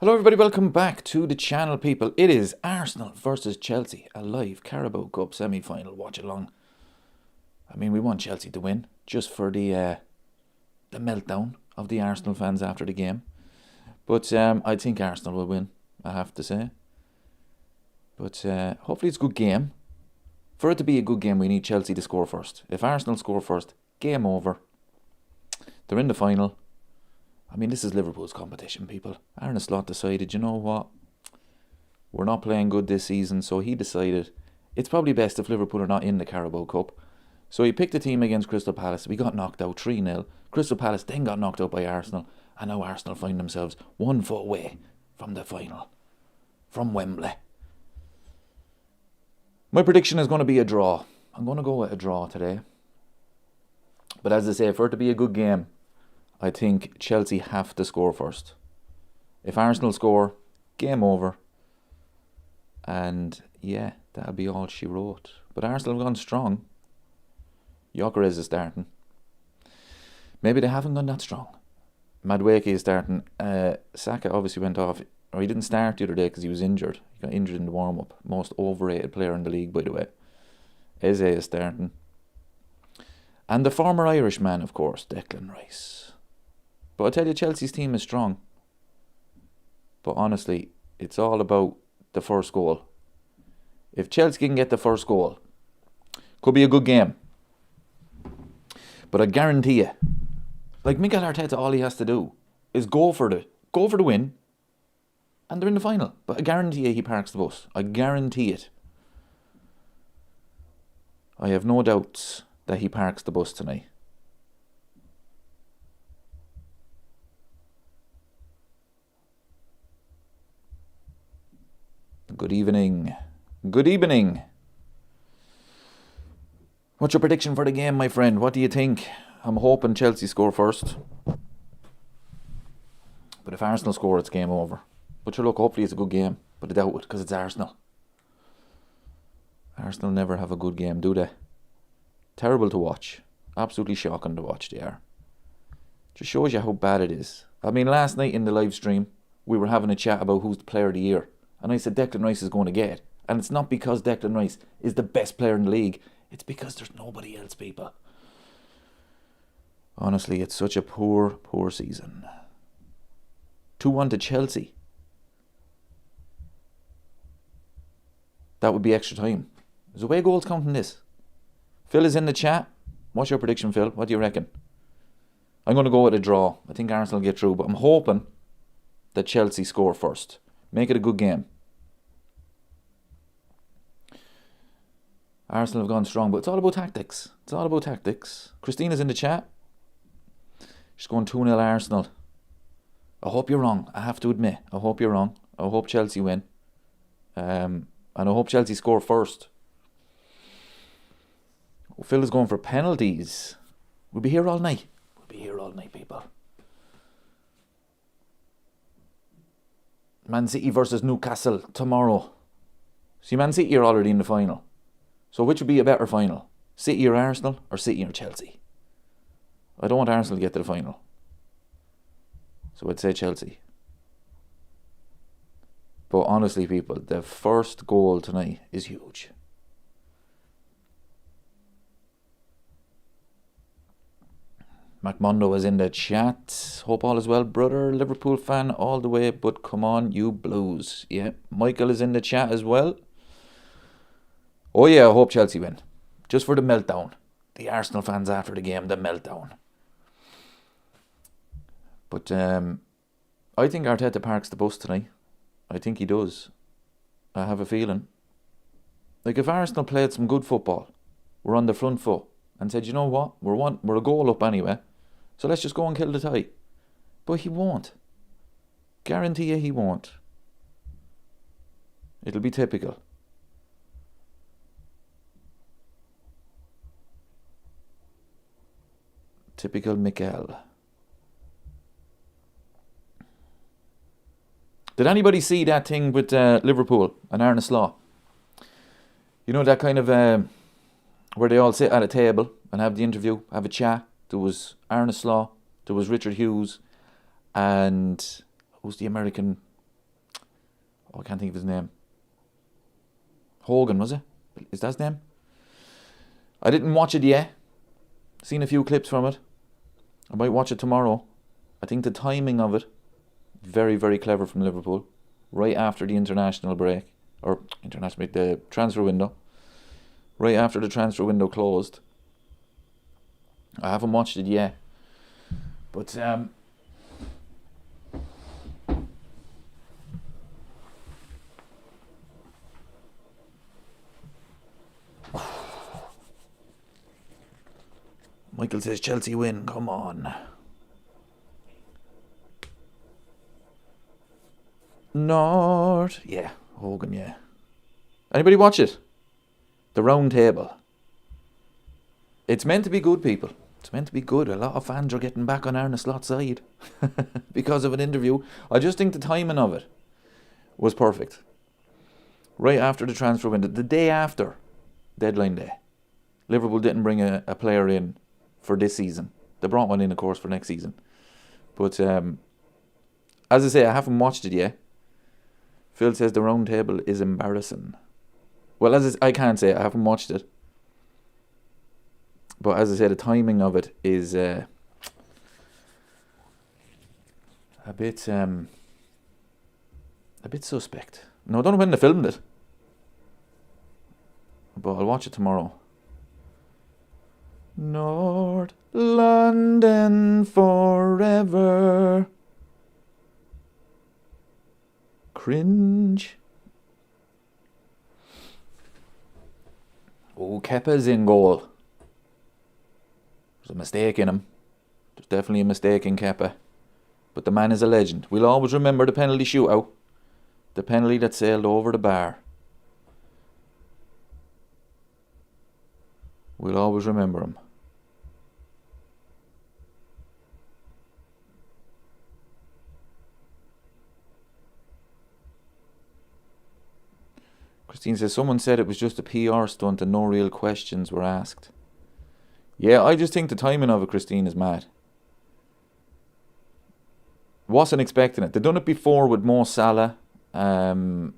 Hello everybody, welcome back to the channel, people. It is Arsenal versus Chelsea, a live Carabao Cup semi-final watch along. I mean, we want Chelsea to win, just for the meltdown of the Arsenal fans after the game. But I think Arsenal will win, I have to say. But hopefully it's a good game. For it to be a good game, we need Chelsea to score first. If Arsenal score first, game over. They're in the final. I mean, this is Liverpool's competition, people. Arne Slot decided, you know what? We're not playing good this season, so he decided it's probably best if Liverpool are not in the Carabao Cup. So he picked a team against Crystal Palace. We got knocked out 3-0. Crystal Palace then got knocked out by Arsenal. And now Arsenal find themselves 1 foot away from the final. From Wembley. My prediction is going to be a draw. I'm going to go with a draw today. But as I say, for it to be a good game, I think Chelsea have to score first. If Arsenal score, game over. And yeah, that'll be all she wrote. But Arsenal have gone strong. Gyökeres is starting. Maybe they haven't gone that strong. Madueke is starting. Saka obviously went off. Or he didn't start the other day because he was injured. He got injured in the warm-up. Most overrated player in the league, by the way. Eze is starting. And the former Irishman, of course, Declan Rice. But I tell you, Chelsea's team is strong. But honestly, it's all about the first goal. If Chelsea can get the first goal, could be a good game. But I guarantee you, like Mikel Arteta, all he has to do is go for the win, and they're in the final. But I guarantee you he parks the bus. I guarantee it. I have no doubts that he parks the bus tonight. Good evening. Good evening. What's your prediction for the game, my friend? What do you think? I'm hoping Chelsea score first. But if Arsenal score, it's game over. But sure, look, hopefully it's a good game. But I doubt it, because it's Arsenal. Arsenal never have a good game, do they? Terrible to watch. Absolutely shocking to watch, they are. Just shows you how bad it is. I mean, last night in the live stream, we were having a chat about who's the player of the year. And I said Declan Rice is going to get it. And it's not because Declan Rice is the best player in the league. It's because there's nobody else, people. Honestly, it's such a poor season. 2-1 to Chelsea. That would be extra time. There's away goals come from this. Phil is in the chat. What's your prediction, Phil? What do you reckon? I'm going to go with a draw. I think Arsenal will get through. But I'm hoping that Chelsea score first. Make it a good game. Arsenal have gone strong, but it's all about tactics. It's all about tactics. Christina's in the chat. She's going 2-0 Arsenal. I hope you're wrong. I have to admit. I hope you're wrong. I hope Chelsea win. And I hope Chelsea score first. Phil is going for penalties. We'll be here all night. We'll be here all night, people. Man City versus Newcastle tomorrow. See, Man City are already in the final. So which would be a better final? City or Arsenal, or City or Chelsea? I don't want Arsenal to get to the final. So I'd say Chelsea. But honestly, people, the first goal tonight is huge. MacMondo is in the chat. Hope all is well, brother. Liverpool fan all the way, but come on, you Blues. Yeah, Michael is in the chat as well. Oh yeah, I hope Chelsea win. Just for the meltdown. The Arsenal fans after the game, the meltdown. But I think Arteta parks the bus tonight. I think he does. I have a feeling. Like if Arsenal played some good football, we're on the front foot, and said, you know what, we're a goal up anyway, so let's just go and kill the tie. But he won't. Guarantee you he won't. It'll be typical. Typical Mikel. Did anybody see that thing with Liverpool and Arne Slot? You know, that kind of where they all sit at a table and have the interview, have a chat. There was Arne Slot, there was Richard Hughes, and who's the American Oh, I can't think of his name. Hogan, was it? Is that his name? I didn't watch it yet. Seen a few clips from it. I might watch it tomorrow. I think the timing of it, very, very clever from Liverpool. Right after the international break, or international break, the transfer window. Right after the transfer window closed. I haven't watched it yet. But, Michael says Chelsea win. Come on. North. Yeah, Hogan, yeah. Anybody watch it? The Round Table. It's meant to be good, people. It's meant to be good. A lot of fans are getting back on Arne Slot's side because of an interview. I just think the timing of it was perfect. Right after the transfer window, the day after deadline day, Liverpool didn't bring a player in for this season. They brought one in, of course, for next season. But as I say, I haven't watched it yet. Phil says the Round Table is embarrassing. Well, I can't say I haven't watched it. But as I say, the timing of it is a bit suspect. No, I don't know when they filmed it, but I'll watch it tomorrow. North London forever. Cringe. Oh, Kepa's in goal. There's a mistake in him. There's definitely a mistake in Kepa. But the man is a legend. We'll always remember the penalty shootout. The penalty that sailed over the bar. We'll always remember him. Christine says, someone said it was just a PR stunt and no real questions were asked. Yeah, I just think the timing of it, Christine, is mad. Wasn't expecting it. They'd done it before with Mo Salah. Who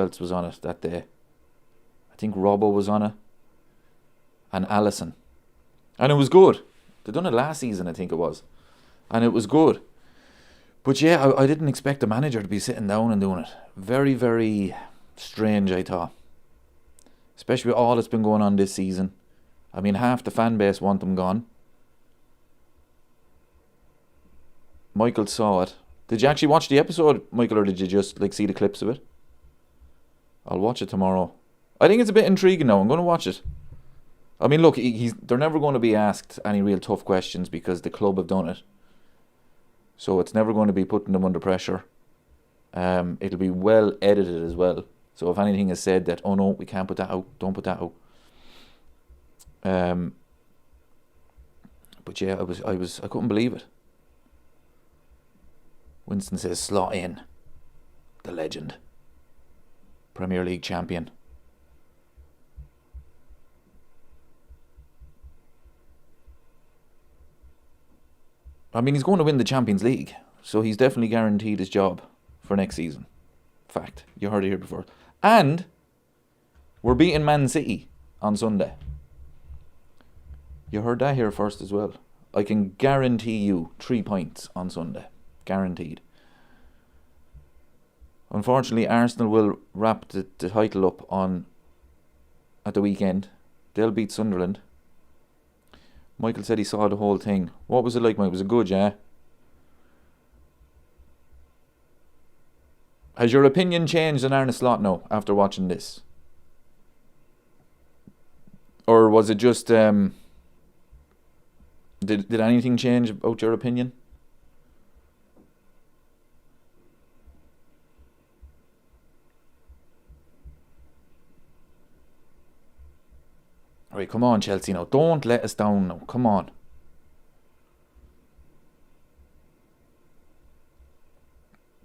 else was on it that day? I think Robbo was on it. And Alisson. And it was good. They'd done it last season, I think it was. And it was good. But yeah, I didn't expect the manager to be sitting down and doing it. Very, very strange, I thought. Especially with all that's been going on this season. I mean, half the fan base want them gone. Michael saw it. Did you actually watch the episode, Michael, or did you just see the clips of it? I'll watch it tomorrow. I think it's a bit intriguing now. I'm going to watch it. I mean, look, they're never going to be asked any real tough questions because the club have done it. So it's never going to be putting them under pressure. It'll be well edited as well. So if anything is said that, oh no, we can't put that out, don't put that out. But yeah, I couldn't believe it. Winston says, slot in. The legend. Premier League champion. I mean, he's going to win the Champions League. So he's definitely guaranteed his job for next season. Fact. You heard it here before. And we're beating Man City on Sunday. You heard that here first as well. I can guarantee you 3 points on Sunday. Guaranteed. Unfortunately, Arsenal will wrap the title up at the weekend. They'll beat Sunderland. Michael said he saw the whole thing. What was it like, Mike? Was it good, yeah? Has your opinion changed on Arne Slot now after watching this? Or was it just... Did anything change about your opinion? Alright, come on, Chelsea now. Don't let us down now. Come on.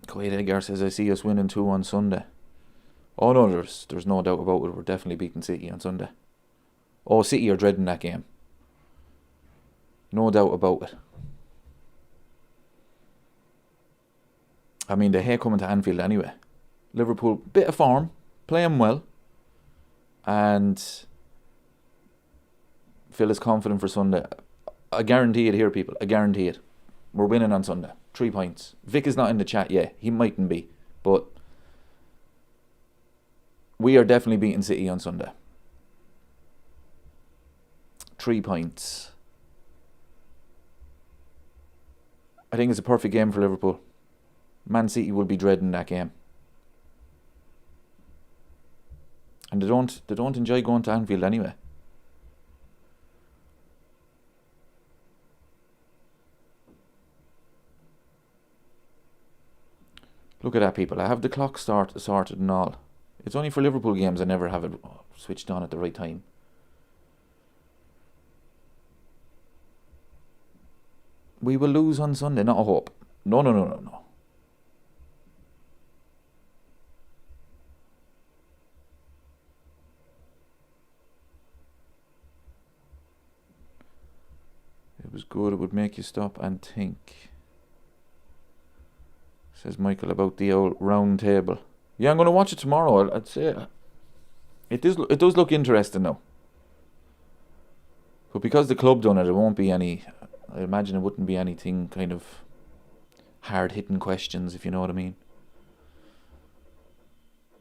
Quaid Edgar says, I see us winning 2 on Sunday. Oh no, there's no doubt about it. We're definitely beating City on Sunday. Oh, City are dreading that game. No doubt about it. I mean, they hate coming to Anfield anyway. Liverpool, bit of form, playing well, and feel as confident for Sunday. I guarantee it here, people. I guarantee it. We're winning on Sunday. 3 points. Vic is not in the chat yet. He mightn't be. But we are definitely beating City on Sunday. 3 points. I think it's a perfect game for Liverpool. Man City will be dreading that game. And they don't enjoy going to Anfield anyway. Look at that, people. I have the clock sorted and all. It's only for Liverpool games I never have it switched on at the right time. We will lose on Sunday, not a hope. No. It was good. It would make you stop and think. Says Michael about the old round table. Yeah, I'm going to watch it tomorrow. I'd say it does look interesting now. But because the club done it, it won't be any. I imagine it wouldn't be anything kind of hard-hitting questions, if you know what I mean.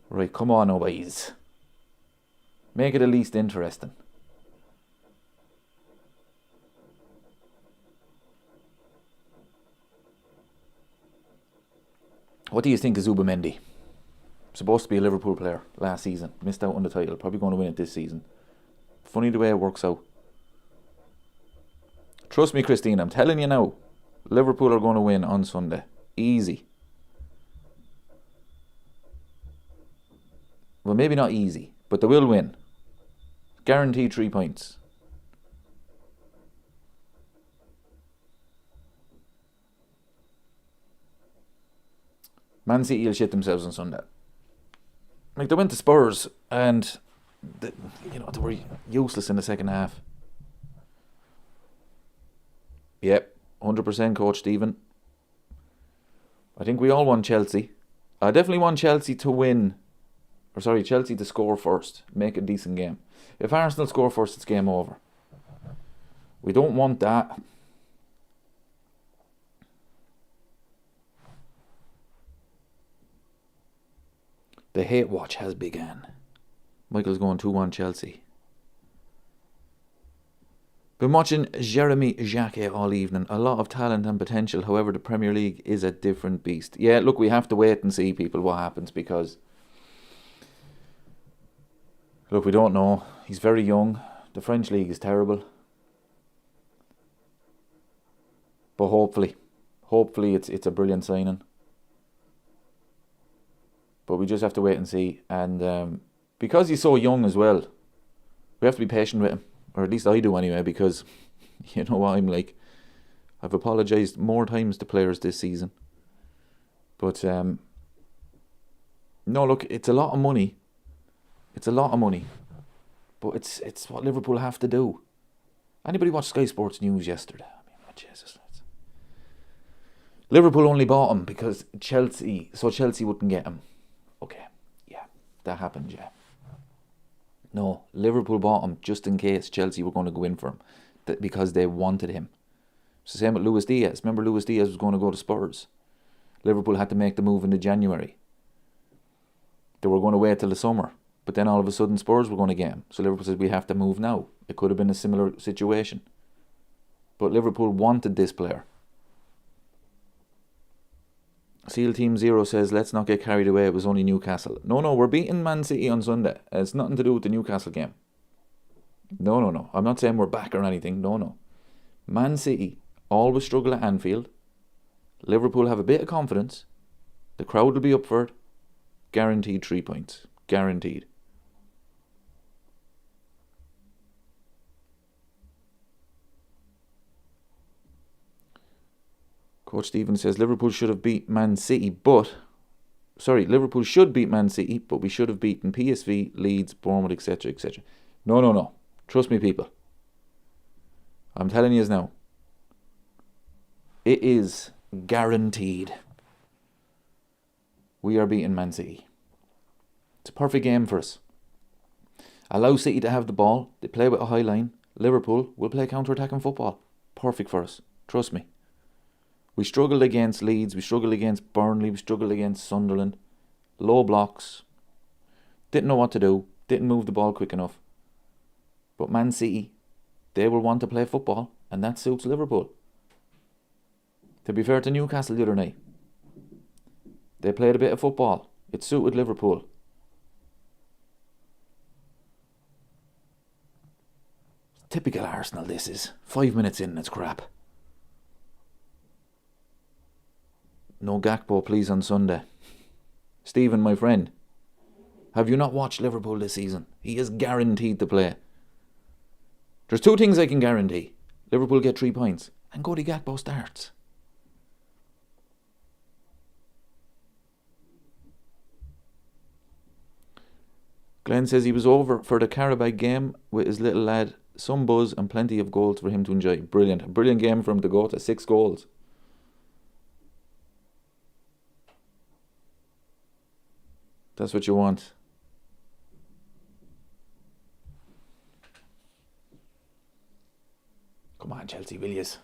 Right, come on, boys. Make it at least interesting. What do you think of Zubamendi? Supposed to be a Liverpool player last season. Missed out on the title. Probably going to win it this season. Funny the way it works out. Trust me, Christine, I'm telling you now. Liverpool are going to win on Sunday. Easy. Well, maybe not easy, but they will win. Guaranteed 3 points. Man City will shit themselves on Sunday. Like, they went to Spurs and they were useless in the second half. Yep, 100% Coach Stephen. I think we all want Chelsea. I definitely want Chelsea to win. Chelsea to score first. Make a decent game. If Arsenal score first, it's game over. We don't want that. The hate watch has begun. Michael's going 2-1 Chelsea. Been watching Jeremy Jacquet all evening. A lot of talent and potential. However, the Premier League is a different beast. Yeah, look, we have to wait and see, people, what happens, because look, we don't know. He's very young. The French League is terrible. But hopefully it's a brilliant signing. But we just have to wait and see. And because he's so young as well, we have to be patient with him. Or at least I do anyway, because you know what I'm like. I've apologised more times to players this season. But no, look, it's a lot of money. It's a lot of money. But it's what Liverpool have to do. Anybody watch Sky Sports News yesterday? I mean, oh, Jesus. Liverpool only bought him because Chelsea wouldn't get him. Okay, yeah, that happened, yeah. No, Liverpool bought him just in case Chelsea were going to go in for him, because they wanted him. It's the same with Luis Diaz. Remember, Luis Diaz was going to go to Spurs. Liverpool had to make the move in January. They were going to wait till the summer, but then all of a sudden Spurs were going to get him. So Liverpool said, we have to move now. It could have been a similar situation. But Liverpool wanted this player. Seal Team 0 says, let's not get carried away, it was only Newcastle. No, we're beating Man City on Sunday. It's nothing to do with the Newcastle game. No. I'm not saying we're back or anything. No. Man City always struggle at Anfield. Liverpool have a bit of confidence. The crowd will be up for it. Guaranteed 3 points. Guaranteed. Coach Stephen says Liverpool should have beat Man City, Liverpool should beat Man City, but we should have beaten PSV, Leeds, Bournemouth, etc., etc. No. Trust me, people. I'm telling you now. It is guaranteed. We are beating Man City. It's a perfect game for us. Allow City to have the ball. They play with a high line. Liverpool will play counter-attacking football. Perfect for us. Trust me. We struggled against Leeds. We struggled against Burnley. We struggled against Sunderland. Low blocks. Didn't know what to do. Didn't move the ball quick enough. But Man City, they will want to play football, and that suits Liverpool. To be fair to Newcastle the other night, they played a bit of football. It suited Liverpool. Typical Arsenal this is. 5 minutes in, it's crap. No Gakpo please on Sunday. Stephen, my friend, have you not watched Liverpool this season? He is guaranteed to play. There's 2 things I can guarantee. Liverpool get 3 points and Cody Gakpo starts. Glenn says he was over for the Carabao game with his little lad. Some buzz and plenty of goals for him to enjoy. Brilliant. A brilliant game for him to go to. 6 goals. That's what you want. Come on, Chelsea, will yous?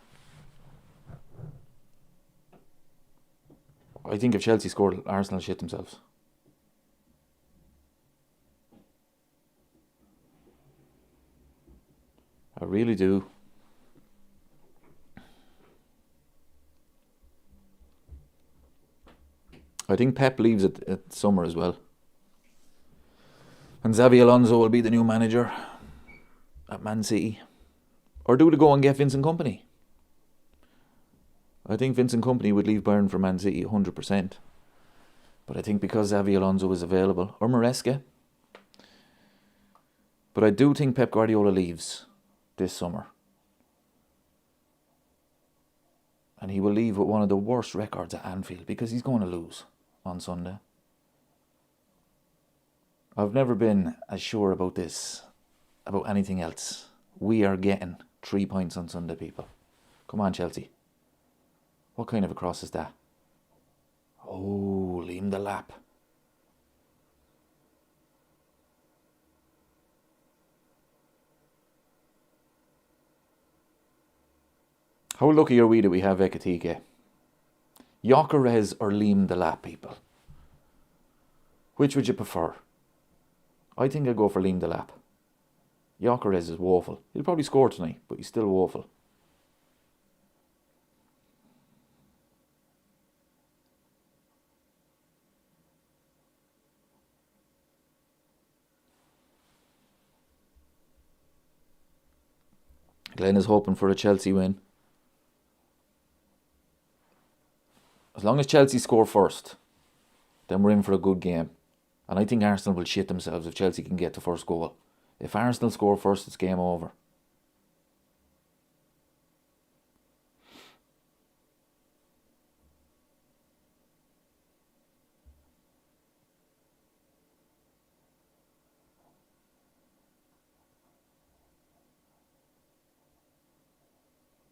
I think if Chelsea scored, Arsenal shit themselves. I really do. I think Pep leaves at summer as well. And Xabi Alonso will be the new manager at Man City. Or do they go and get Vincent Kompany? I think Vincent Kompany would leave Bayern for Man City 100%. But I think because Xabi Alonso is available, or Maresca. But I do think Pep Guardiola leaves this summer. And he will leave with one of the worst records at Anfield because he's going to lose on Sunday. I've never been as sure about this, about anything else. We are getting 3 points on Sunday, people. Come on, Chelsea. What kind of a cross is that? Oh, Liam the lap. How lucky are we that we have Ekatike? Gyökeres or Liam the lap, people? Which would you prefer? I think I'd go for Liam the lap. Gyökeres is woeful. He'll probably score tonight, but he's still woeful. Glenn is hoping for a Chelsea win. As long as Chelsea score first, then we're in for a good game. And I think Arsenal will shit themselves if Chelsea can get the first goal. If Arsenal score first, it's game over.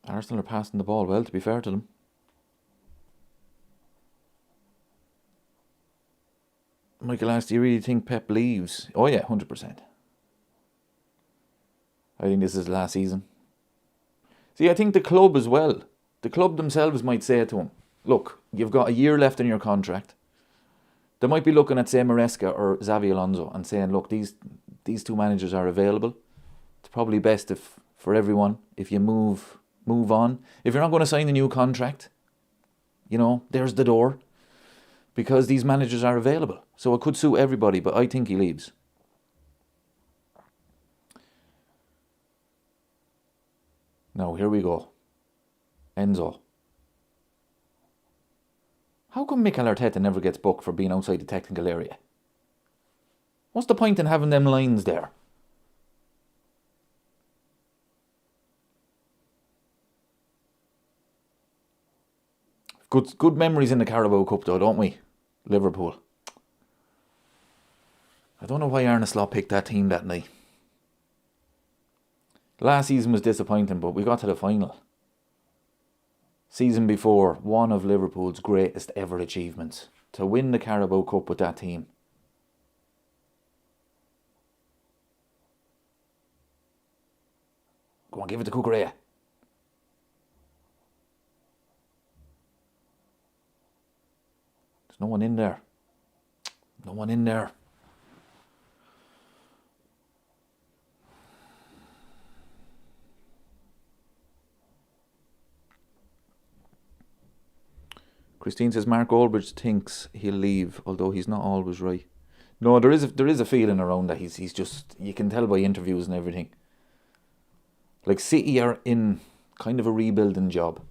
Arsenal are passing the ball well, to be fair to them. Michael asked, do you really think Pep leaves? Oh yeah, 100%. I think this is last season. See, I think the club as well. The club themselves might say to him, look, you've got a year left in your contract. They might be looking at, say, Maresca or Xabi Alonso and saying, look, these 2 managers are available. It's probably best if for everyone if you move on. If you're not going to sign a new contract, there's the door. Because these managers are available. So it could suit everybody, but I think he leaves. Now, here we go. Enzo. How come Mikel Arteta never gets booked for being outside the technical area? What's the point in having them lines there? Good memories in the Carabao Cup though, don't we? Liverpool. I don't know why Arne Slot picked that team that night. Last season was disappointing, but we got to the final. Season before, one of Liverpool's greatest ever achievements. To win the Carabao Cup with that team. Go on, give it to Cucurella. There's no one in there. No one in there. Christine says Mark Olbridge thinks he'll leave, although he's not always right. No, there is a feeling around that he's just, you can tell by interviews and everything. Like City are in kind of a rebuilding job.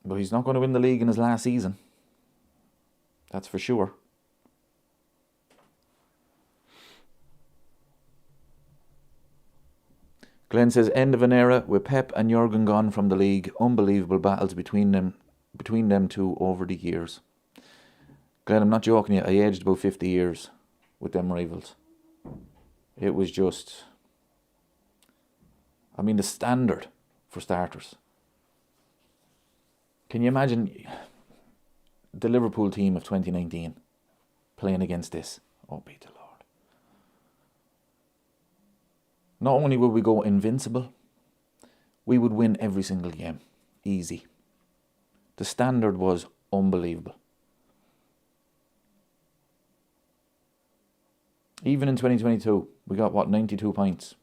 But he's not going to win the league in his last season. That's for sure. Glenn says, end of an era with Pep and Jurgen gone from the league. Unbelievable battles between them two over the years. Glenn, I'm not joking you. I aged about 50 years with them rivals. It was just... I mean, the standard, for starters. Can you imagine the Liverpool team of 2019 playing against this? Oh, be the Lord. Not only would we go invincible, we would win every single game. Easy. The standard was unbelievable. Even in 2022, we got, 92 points.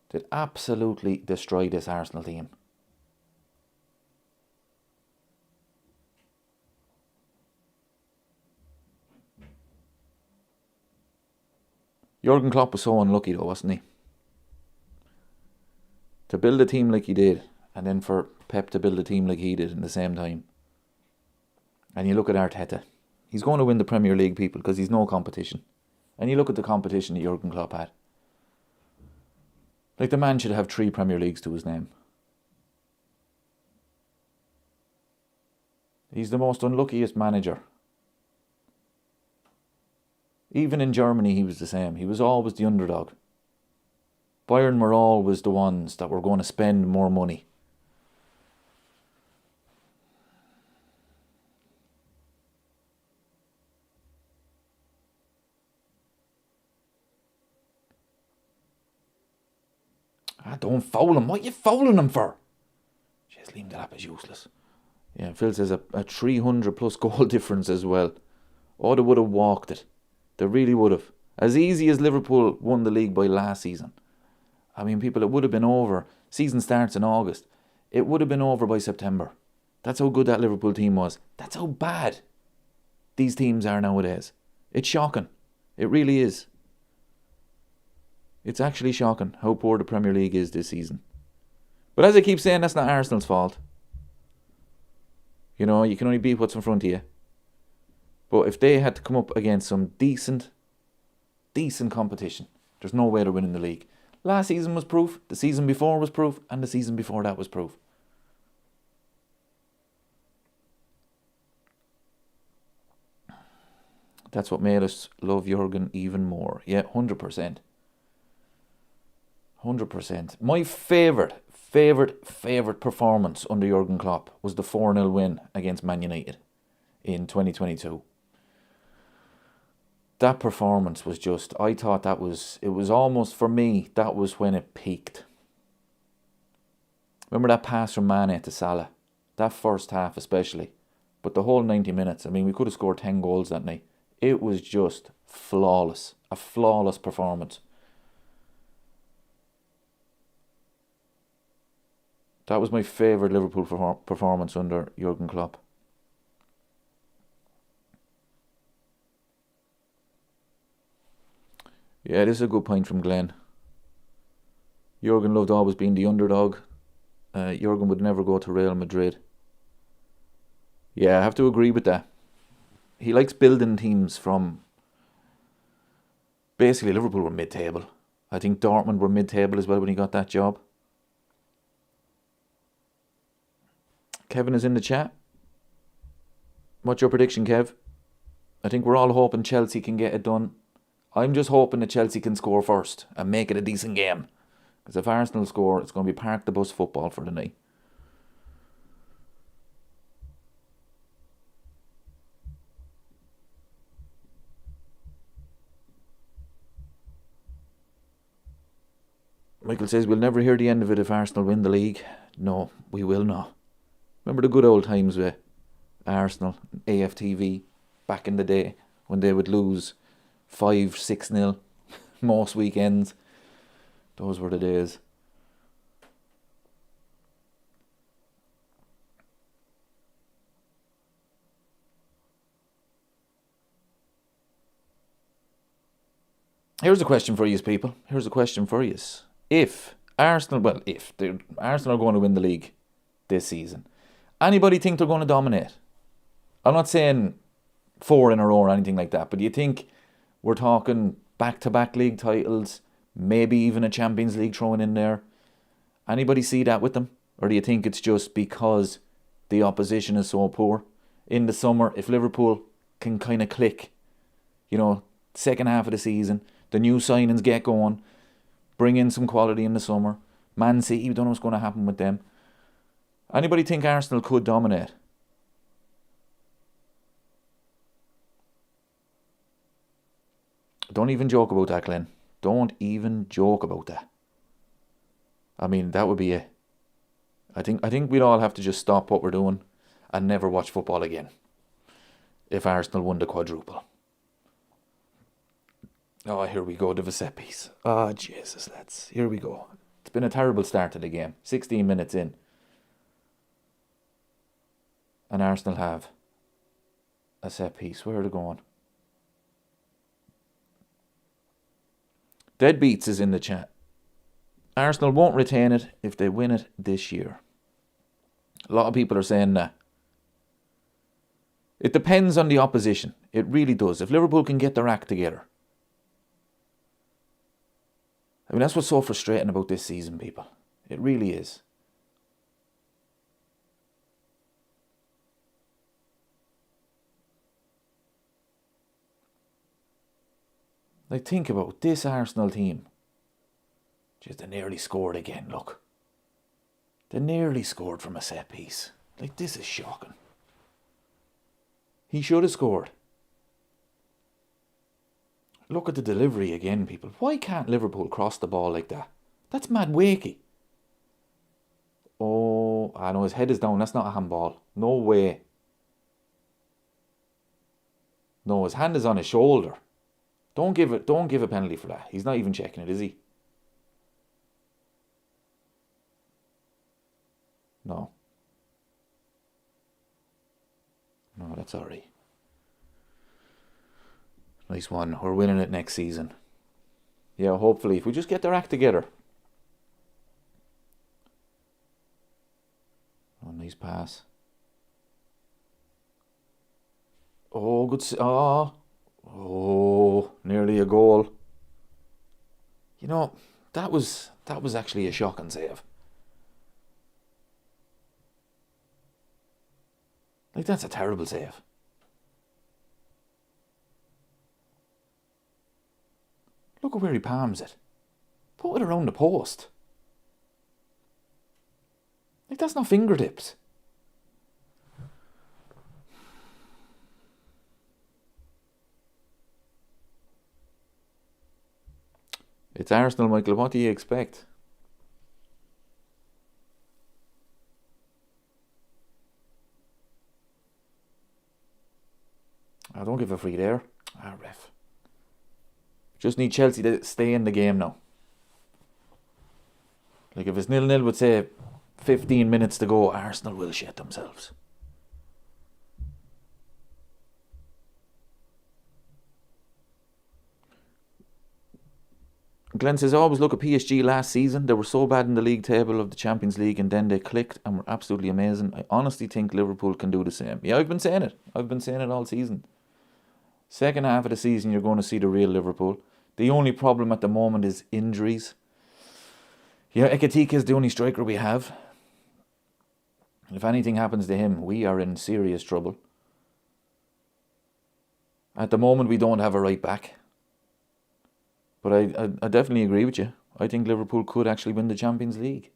Did absolutely destroy this Arsenal team. Jurgen Klopp was so unlucky though, wasn't he? To build a team like he did, and then for Pep to build a team like he did in the same time. And you look at Arteta. He's going to win the Premier League, people, because he's no competition. And you look at the competition that Jurgen Klopp had. Like, the man should have 3 Premier Leagues to his name. He's the most unluckiest manager. Even in Germany, he was the same. He was always the underdog. Bayern were always the ones that were going to spend more money. Don't foul him. What are you fouling him for? Jeez, Liam Delap is useless. Yeah, Phil says a 300 plus goal difference as well. Oh, they would have walked it. They really would have. As easy as Liverpool won the league by last season. I mean, people, it would have been over. Season starts in August. It would have been over by September. That's how good that Liverpool team was. That's how bad these teams are nowadays. It's shocking. It really is. It's actually shocking how poor the Premier League is this season. But as I keep saying, that's not Arsenal's fault. You know, you can only beat what's in front of you. But if they had to come up against some decent competition, there's no way they're winning the league. Last season was proof, the season before was proof, and the season before that was proof. That's what made us love Jurgen even more. Yeah, 100%. 100%. My favourite performance under Jurgen Klopp was the 4-0 win against Man United in 2022. That performance was just, I thought it was almost, for me, that was when it peaked. Remember that pass from Mane to Salah? That first half especially. But the whole 90 minutes, I mean, we could have scored 10 goals that night. It was just flawless. A flawless performance. That was my favourite Liverpool performance under Jurgen Klopp. Yeah, this is a good point from Glenn. Jurgen loved always being the underdog. Jurgen would never go to Real Madrid. Yeah, I have to agree with that. He likes building teams from... Basically, Liverpool were mid-table. I think Dortmund were mid-table as well when he got that job. Kevin is in the chat. What's your prediction, Kev? I think we're all hoping Chelsea can get it done. I'm just hoping that Chelsea can score first and make it a decent game. Because if Arsenal score, it's going to be park the bus football for the night. Michael says, we'll never hear the end of it if Arsenal win the league. No, we will not. Remember the good old times with Arsenal, AFTV, back in the day, when they would lose 5-6-0 most weekends. Those were the days. Here's a question for you, people. Here's a question for you. If Arsenal are going to win the league this season, anybody think they're going to dominate? I'm not saying 4 in a row or anything like that, but do you think we're talking back-to-back league titles, maybe even a Champions League thrown in there? Anybody see that with them? Or do you think it's just because the opposition is so poor? In the summer, if Liverpool can kind of click, second half of the season, the new signings get going, bring in some quality in the summer. Man City, we don't know what's going to happen with them. Anybody think Arsenal could dominate? Don't even joke about that, Glenn. Don't even joke about that. I mean, that would be it. I think we'd all have to just stop what we're doing and never watch football again if Arsenal won the quadruple. Oh, here we go, the set piece. Oh, Jesus, lads. Here we go. It's been a terrible start to the game. 16 minutes in. And Arsenal have a set piece. Where are they going? Deadbeats is in the chat. Arsenal won't retain it if they win it this year. A lot of people are saying that. It depends on the opposition. It really does. If Liverpool can get their act together. I mean, that's what's so frustrating about this season, people. It really is. Like, think about this Arsenal team. Just they nearly scored again, look. They nearly scored from a set piece. Like, this is shocking. He should have scored. Look at the delivery again, people. Why can't Liverpool cross the ball like that? That's mad wakey. Oh, I know his head is down. That's not a handball. No way. No, his hand is on his shoulder. Don't give a penalty for that. He's not even checking it, is he? No. No, that's alright. Nice one. We're winning it next season. Yeah, hopefully. If we just get their act together. Oh, nice pass. Oh, good. Oh, nearly a goal. That was actually a shocking save. Like, that's a terrible save. Look at where he palms it. Put it around the post. Like, that's not fingertips. It's Arsenal, Michael. What do you expect? I don't give a free there. Ref. Just need Chelsea to stay in the game now. Like, if it's 0-0 with, say, 15 minutes to go, Arsenal will shit themselves. Glenn says, I always look at PSG last season. They were so bad in the league table of the Champions League, and then they clicked and were absolutely amazing. I honestly think Liverpool can do the same. Yeah, I've been saying it. I've been saying it all season. Second half of the season, you're going to see the real Liverpool. The only problem at the moment is injuries. Yeah, Ekitike is the only striker we have. If anything happens to him, we are in serious trouble. At the moment, we don't have a right back. But I definitely agree with you. I think Liverpool could actually win the Champions League.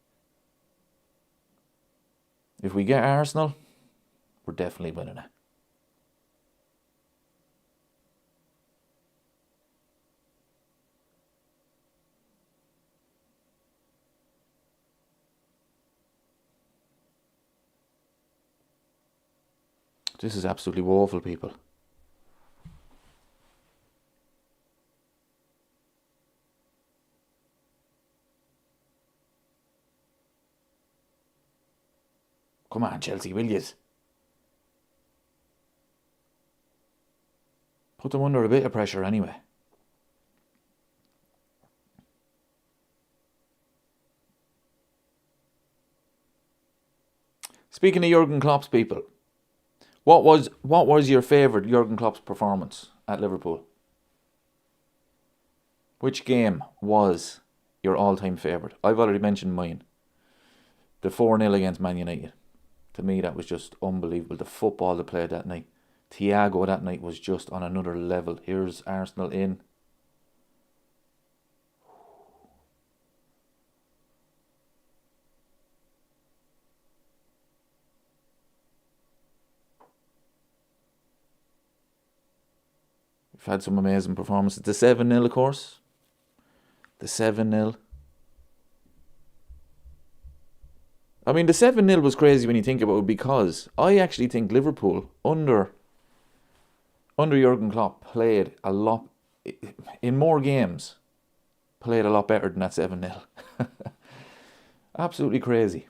If we get Arsenal, we're definitely winning it. This is absolutely woeful, people. Come on, Chelsea, will yous? Put them under a bit of pressure anyway. Speaking of Jurgen Klopp's, people, what was your favourite Jurgen Klopp's performance at Liverpool? Which game was your all-time favourite? I've already mentioned mine. The 4-0 against Man United. To me, that was just unbelievable. The football they played that night. Thiago that night was just on another level. Here's Arsenal in. We've had some amazing performances. The 7-0, of course. The 7-0. I mean, the 7-0 was crazy when you think about it, because I actually think Liverpool, under Jurgen Klopp, played a lot, in more games, played a lot better than that 7-0. Absolutely crazy.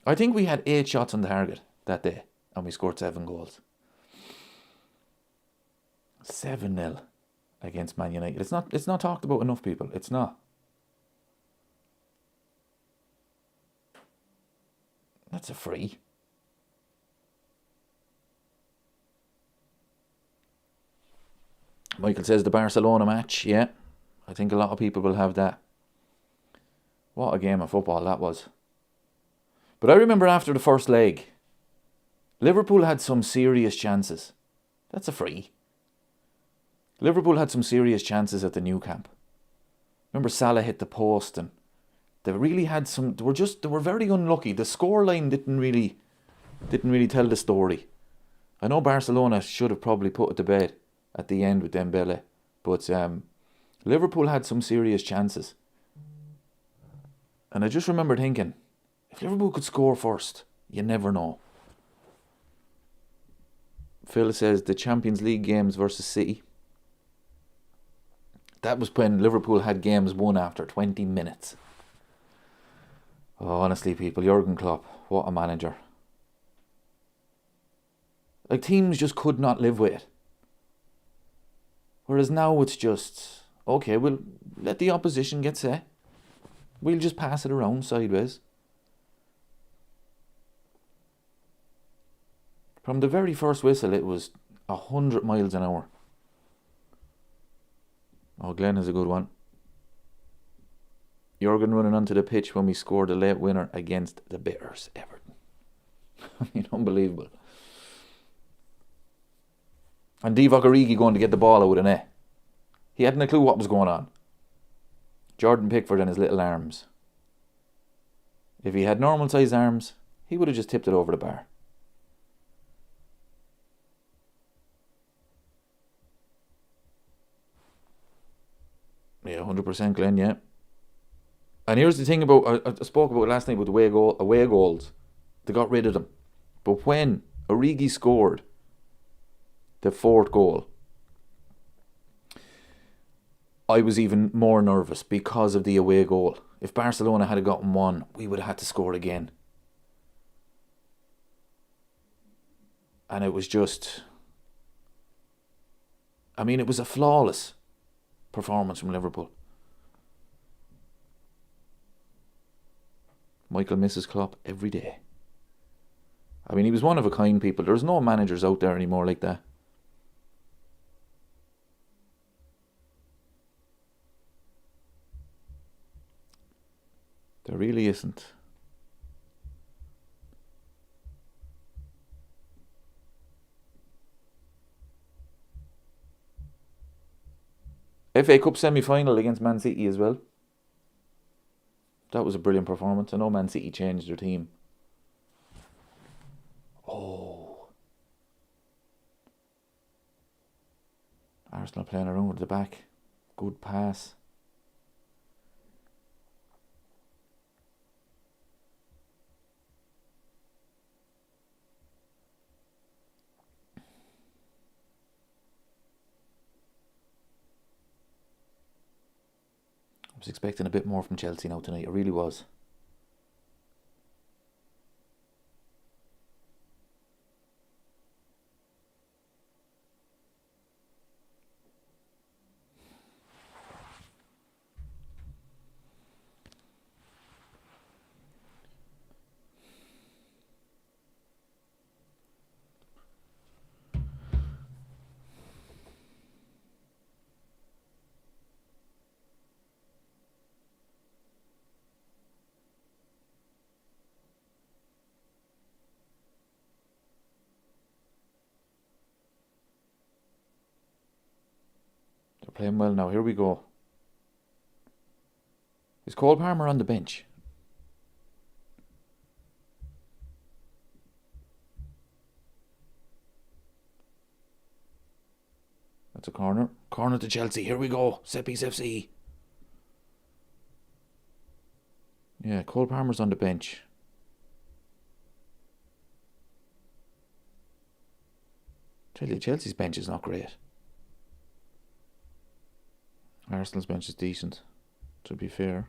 I think we had 8 shots on target that day, and we scored 7 goals. 7-0 against Man United. It's not talked about enough, people. It's not. That's a free. Michael says the Barcelona match. Yeah, I think a lot of people will have that. What a game of football that was. But I remember after the first leg, Liverpool had some serious chances. That's a free. Liverpool had some serious chances at the new camp. Remember Salah hit the post, and they really had some. They were very unlucky. The scoreline didn't really tell the story. I know Barcelona should have probably put it to bed at the end with Dembele, but Liverpool had some serious chances. And I just remember thinking, if Liverpool could score first, you never know. Phil says the Champions League games versus City. That was when Liverpool had games won after 20 minutes. Oh, honestly, people, Jurgen Klopp, what a manager. Like, teams just could not live with it. Whereas now it's just, okay, we'll let the opposition get set. We'll just pass it around sideways. From the very first whistle, it was 100 miles an hour. Oh, Glenn is a good one. Jurgen running onto the pitch when we scored a late winner against the Bears, Everton. I mean, unbelievable. And Divock Origi going to get the ball out with a net. He hadn't a clue what was going on. Jordan Pickford and his little arms. If he had normal size arms, he would have just tipped it over the bar. Yeah, 100% Glenn, yeah. And here's the thing about, I spoke about last night with away goals. They got rid of them. But when Origi scored the 4th goal, I was even more nervous because of the away goal. If Barcelona had gotten one, we would have had to score again. And it was just, I mean, it was a flawless performance from Liverpool. Michael misses Klopp every day. I mean, he was one of a kind, people. There's no managers out there anymore like that. There really isn't. FA Cup semi-final against Man City as well. That was a brilliant performance. I know Man City changed their team. Oh. Arsenal playing around with the back. Good pass. I was expecting a bit more from Chelsea now tonight. I really was. They're playing well now. Here we go. Is Cole Palmer on the bench? That's a corner. Corner to Chelsea. Here we go. Seppi's FC. Yeah, Cole Palmer's on the bench. Tell you, Chelsea's bench is not great. Arsenal's bench is decent, to be fair.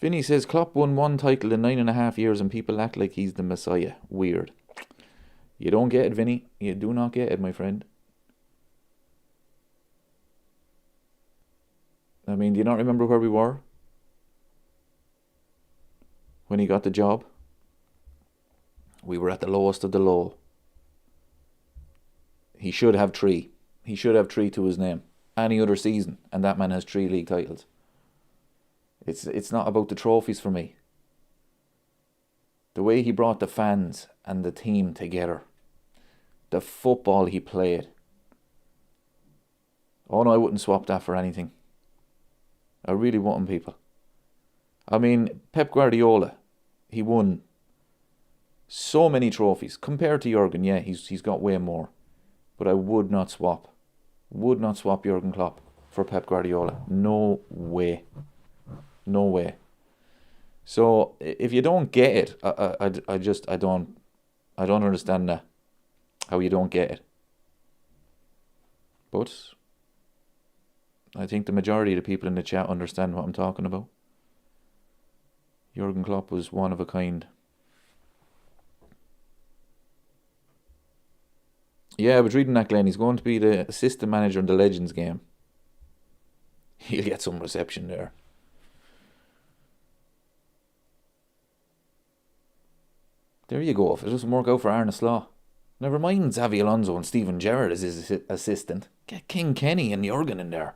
Vinny says Klopp won one title in 9.5 years and people act like he's the Messiah. Weird. You don't get it, Vinny. You do not get it, my friend. I mean, do you not remember where we were when he got the job? We were at the lowest of the low. He should have 3. He should have 3 to his name. Any other season, and that man has 3 league titles. It's not about the trophies for me. The way he brought the fans and the team together. The football he played. Oh no, I wouldn't swap that for anything. I really wouldn't, people. I mean, Pep Guardiola, he won so many trophies. Compared to Jurgen, yeah, he's got way more. But I would not swap. Would not swap Jurgen Klopp for Pep Guardiola. No way. No way. So if you don't get it, I don't understand that. How you don't get it. But I think the majority of the people in the chat understand what I'm talking about. Jurgen Klopp was one of a kind. Yeah, I was reading that, Glenn. He's going to be the assistant manager in the Legends game. He'll get some reception there. There you go. If it doesn't work out for Arne Slot. Never mind Xavi Alonso and Steven Gerrard as his assistant. Get King Kenny and Jurgen in there.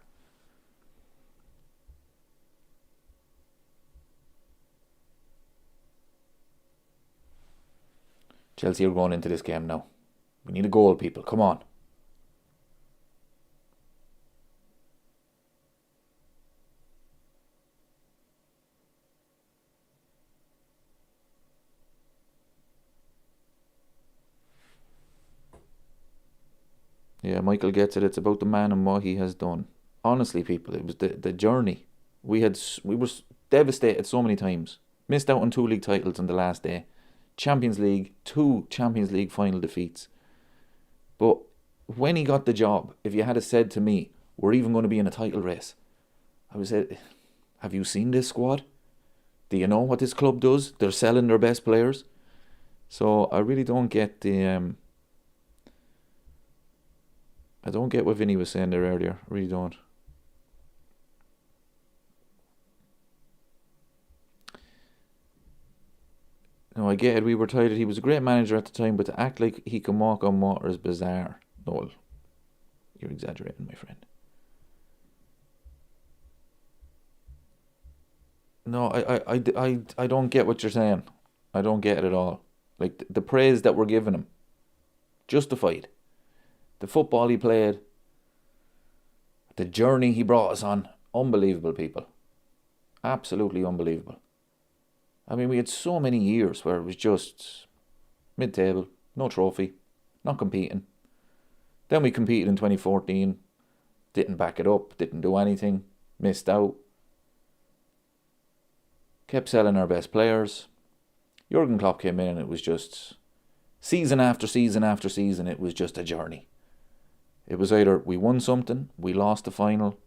Chelsea are going into this game now. We need a goal, people. Come on. Yeah, Michael gets it. It's about the man and what he has done. Honestly, people, it was the journey. We were devastated so many times. Missed out on 2 league titles on the last day. Champions League, 2 Champions League final defeats. But when he got the job, if you had said to me, we're even going to be in a title race, I would say, have you seen this squad? Do you know what this club does? They're selling their best players. So I really don't get the... I don't get what Vinny was saying there earlier. I really don't. No, I get it. We were tired. He was a great manager at the time, but to act like he can walk on water is bizarre. Noel, you're exaggerating, my friend. No, I don't get what you're saying. I don't get it at all. Like the praise that we're giving him, justified. The football he played, the journey he brought us on, unbelievable, people. Absolutely unbelievable. I mean, we had so many years where it was just mid-table, no trophy, not competing. Then we competed in 2014, didn't back it up, didn't do anything, missed out. Kept selling our best players. Jurgen Klopp came in and it was just season after season after season, it was just a journey. It was either we won something, we lost the final.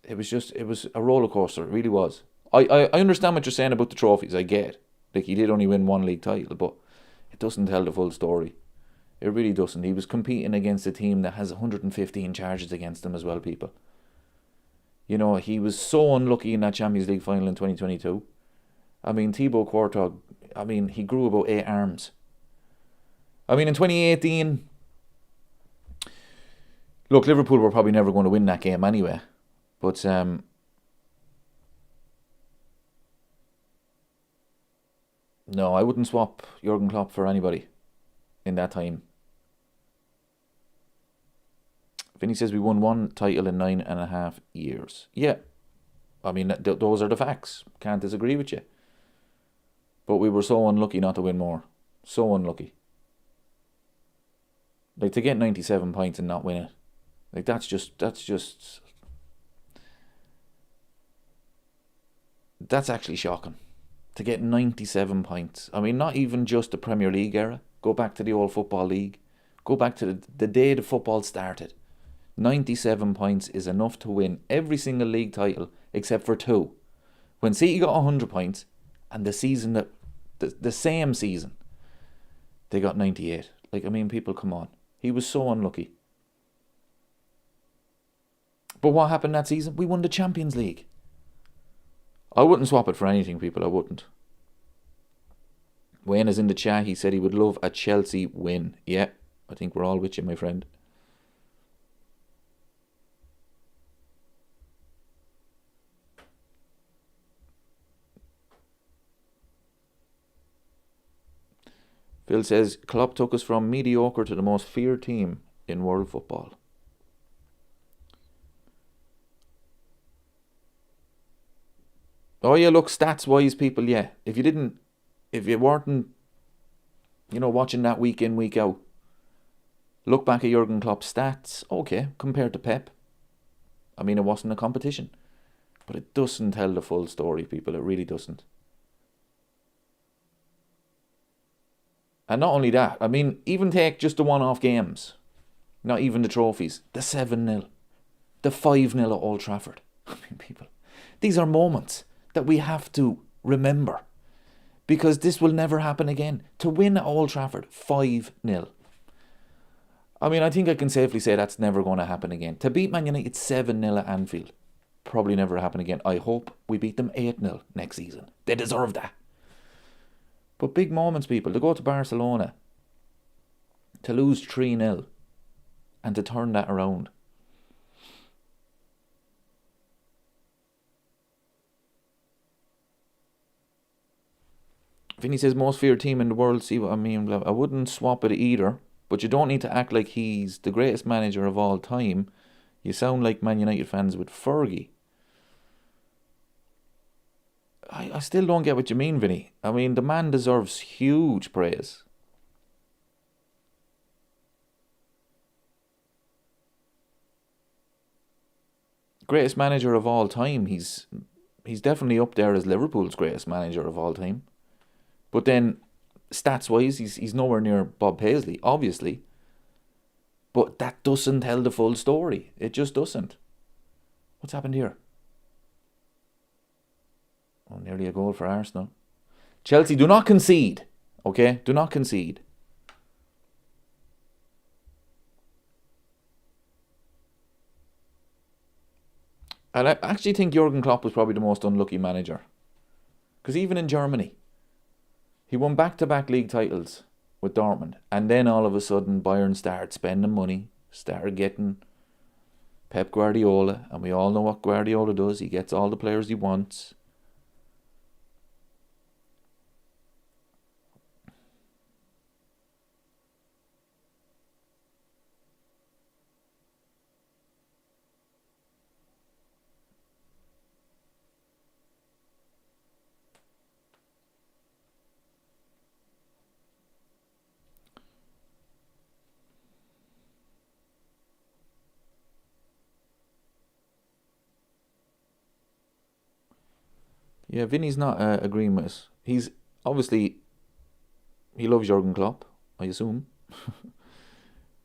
It was a roller coaster. It really was. I understand what you're saying about the trophies. I get it. Like, he did only win one league title, but it doesn't tell the full story. It really doesn't. He was competing against a team that has 115 charges against them as well, people. You know, he was so unlucky in that Champions League final in 2022. I mean, Thibaut Courtois, he grew about 8 arms. I mean, in 2018, look, Liverpool were probably never going to win that game anyway. But no, I wouldn't swap Jurgen Klopp for anybody in that time. Vinny says we won one title in 9.5 years. Yeah, I mean, those are the facts. Can't disagree with you. But we were so unlucky not to win more. So unlucky. Like, to get 97 points and not win it. Like, that's actually shocking. To get 97 points. I mean, not even just the Premier League era. Go back to the old Football League. Go back to the day the football started. 97 points is enough to win every single league title except for 2. When City got 100 points, and the same season, they got 98. Like, I mean, people, come on. He was so unlucky. But what happened that season? We won the Champions League. I wouldn't swap it for anything, people. I wouldn't. Wayne is in the chat. He said he would love a Chelsea win. Yeah, I think we're all with you, my friend. Phil says, Klopp took us from mediocre to the most feared team in world football. Oh yeah, look, stats-wise, people, yeah. If you weren't, watching that week in, week out, look back at Jurgen Klopp's stats, okay, compared to Pep. I mean, it wasn't a competition. But it doesn't tell the full story, people. It really doesn't. And not only that, I mean, even take just the one-off games. Not even the trophies. The 7-0. The 5-0 at Old Trafford. I mean, people, these are moments that we have to remember. Because this will never happen again. To win at Old Trafford, 5-0. I mean, I think I can safely say that's never going to happen again. To beat Man United 7-0 at Anfield, probably never happen again. I hope we beat them 8-0 next season. They deserve that. But big moments, people. To go to Barcelona, to lose 3-0, and to turn that around. Vinny says, most feared team in the world. See what I mean? I wouldn't swap it either. But you don't need to act like he's the greatest manager of all time. You sound like Man United fans with Fergie. I still don't get what you mean, Vinny. I mean, the man deserves huge praise. Greatest manager of all time. He's definitely up there as Liverpool's greatest manager of all time. But then, stats-wise, he's nowhere near Bob Paisley, obviously. But that doesn't tell the full story. It just doesn't. What's happened here? Oh, nearly a goal for Arsenal. Chelsea, do not concede. Okay? Do not concede. And I actually think Jurgen Klopp was probably the most unlucky manager. Because even in Germany, he won back-to-back league titles with Dortmund. And then all of a sudden, Bayern started spending money, started getting Pep Guardiola, and we all know what Guardiola does. He gets all the players he wants. Yeah, Vinny's not agreeing with us. He's obviously, he loves Jurgen Klopp, I assume.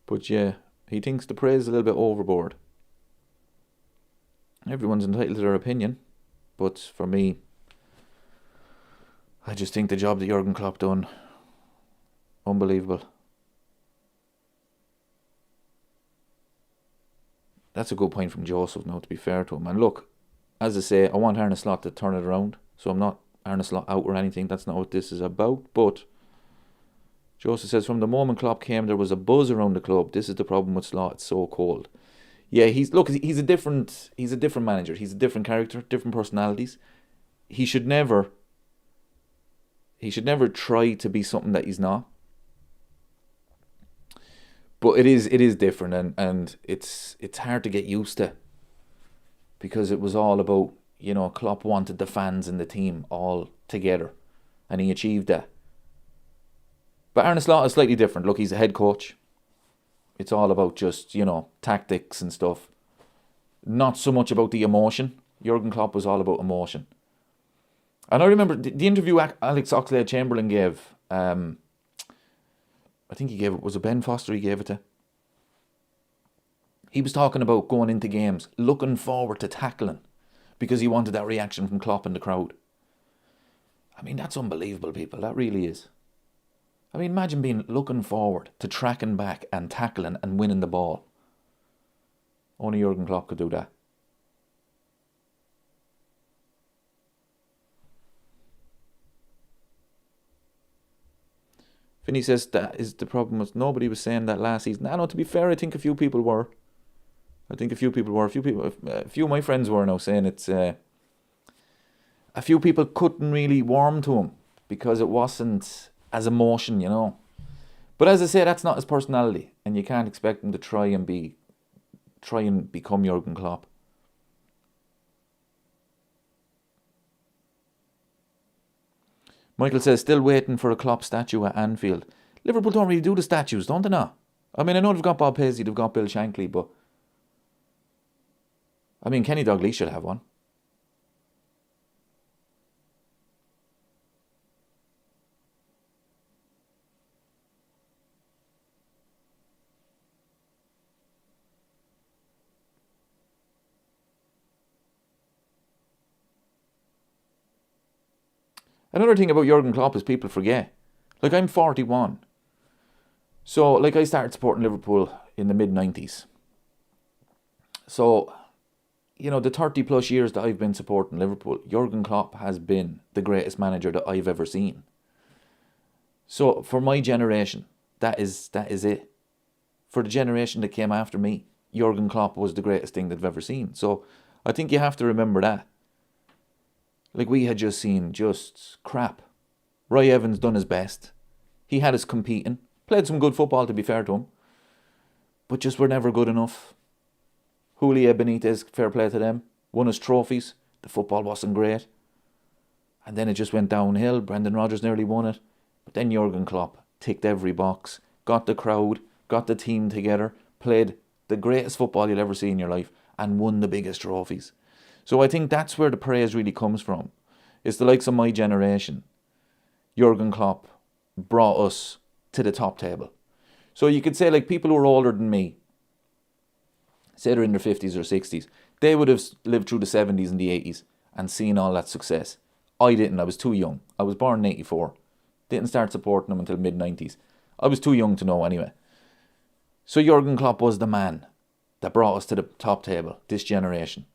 But yeah, he thinks the praise is a little bit overboard. Everyone's entitled to their opinion, but for me, I just think the job that Jurgen Klopp done, unbelievable. That's a good point from Joseph now, to be fair to him. And look, as I say, I want Arne Slot to turn it around. So I'm not Arne Slot out or anything. That's not what this is about. But Joseph says, from the moment Klopp came, there was a buzz around the club. This is the problem with Slot. It's so cold. Yeah, he's a different manager. He's a different character, different personalities. He should never try to be something that he's not. But it is different, and it's hard to get used to, because it was all about, Klopp wanted the fans and the team all together, and he achieved that. But Arne Slot is slightly different. Look, he's a head coach. It's all about just, tactics and stuff. Not so much about the emotion. Jurgen Klopp was all about emotion. And I remember the interview Alex Oxlade-Chamberlain gave. I think he gave it, was it Ben Foster he gave it to? He was talking about going into games, looking forward to tackling, because he wanted that reaction from Klopp and the crowd. I mean, that's unbelievable, people. That really is. I mean, imagine looking forward to tracking back and tackling and winning the ball. Only Jurgen Klopp could do that. Vinny says that is the problem. Was nobody was saying that last season. No, to be fair, I think a few people were. A few of my friends were now saying it's. A few people couldn't really warm to him because it wasn't as emotion, But as I say, that's not his personality, and you can't expect him to try and become Jurgen Klopp. Michael says, still waiting for a Klopp statue at Anfield. Liverpool don't really do the statues, don't they now? I mean, I know they've got Bob Paisley, they've got Bill Shankly, but I mean, Kenny Dalglish should have one. Another thing about Jurgen Klopp is people forget. Like, I'm 41. So, I started supporting Liverpool in the mid-90s. So, the 30 plus years that I've been supporting Liverpool, Jurgen Klopp has been the greatest manager that I've ever seen. So, for my generation, that is it. For the generation that came after me, Jurgen Klopp was the greatest thing they've ever seen. So, I think you have to remember that. We had just seen crap. Roy Evans done his best. He had us competing. Played some good football, to be fair to him. But just were never good enough. Julia Benitez, fair play to them. Won us trophies. The football wasn't great. And then it just went downhill. Brendan Rodgers nearly won it. But then Jurgen Klopp ticked every box. Got the crowd. Got the team together. Played the greatest football you'll ever see in your life. And won the biggest trophies. So I think that's where the praise really comes from. It's the likes of my generation. Jurgen Klopp brought us to the top table. So you could say, people who are older than me, say they're in their 50s or 60s, they would have lived through the 70s and the 80s and seen all that success. I didn't. I was too young. I was born in 84. Didn't start supporting them until mid-90s. I was too young to know anyway. So Jurgen Klopp was the man that brought us to the top table, this generation.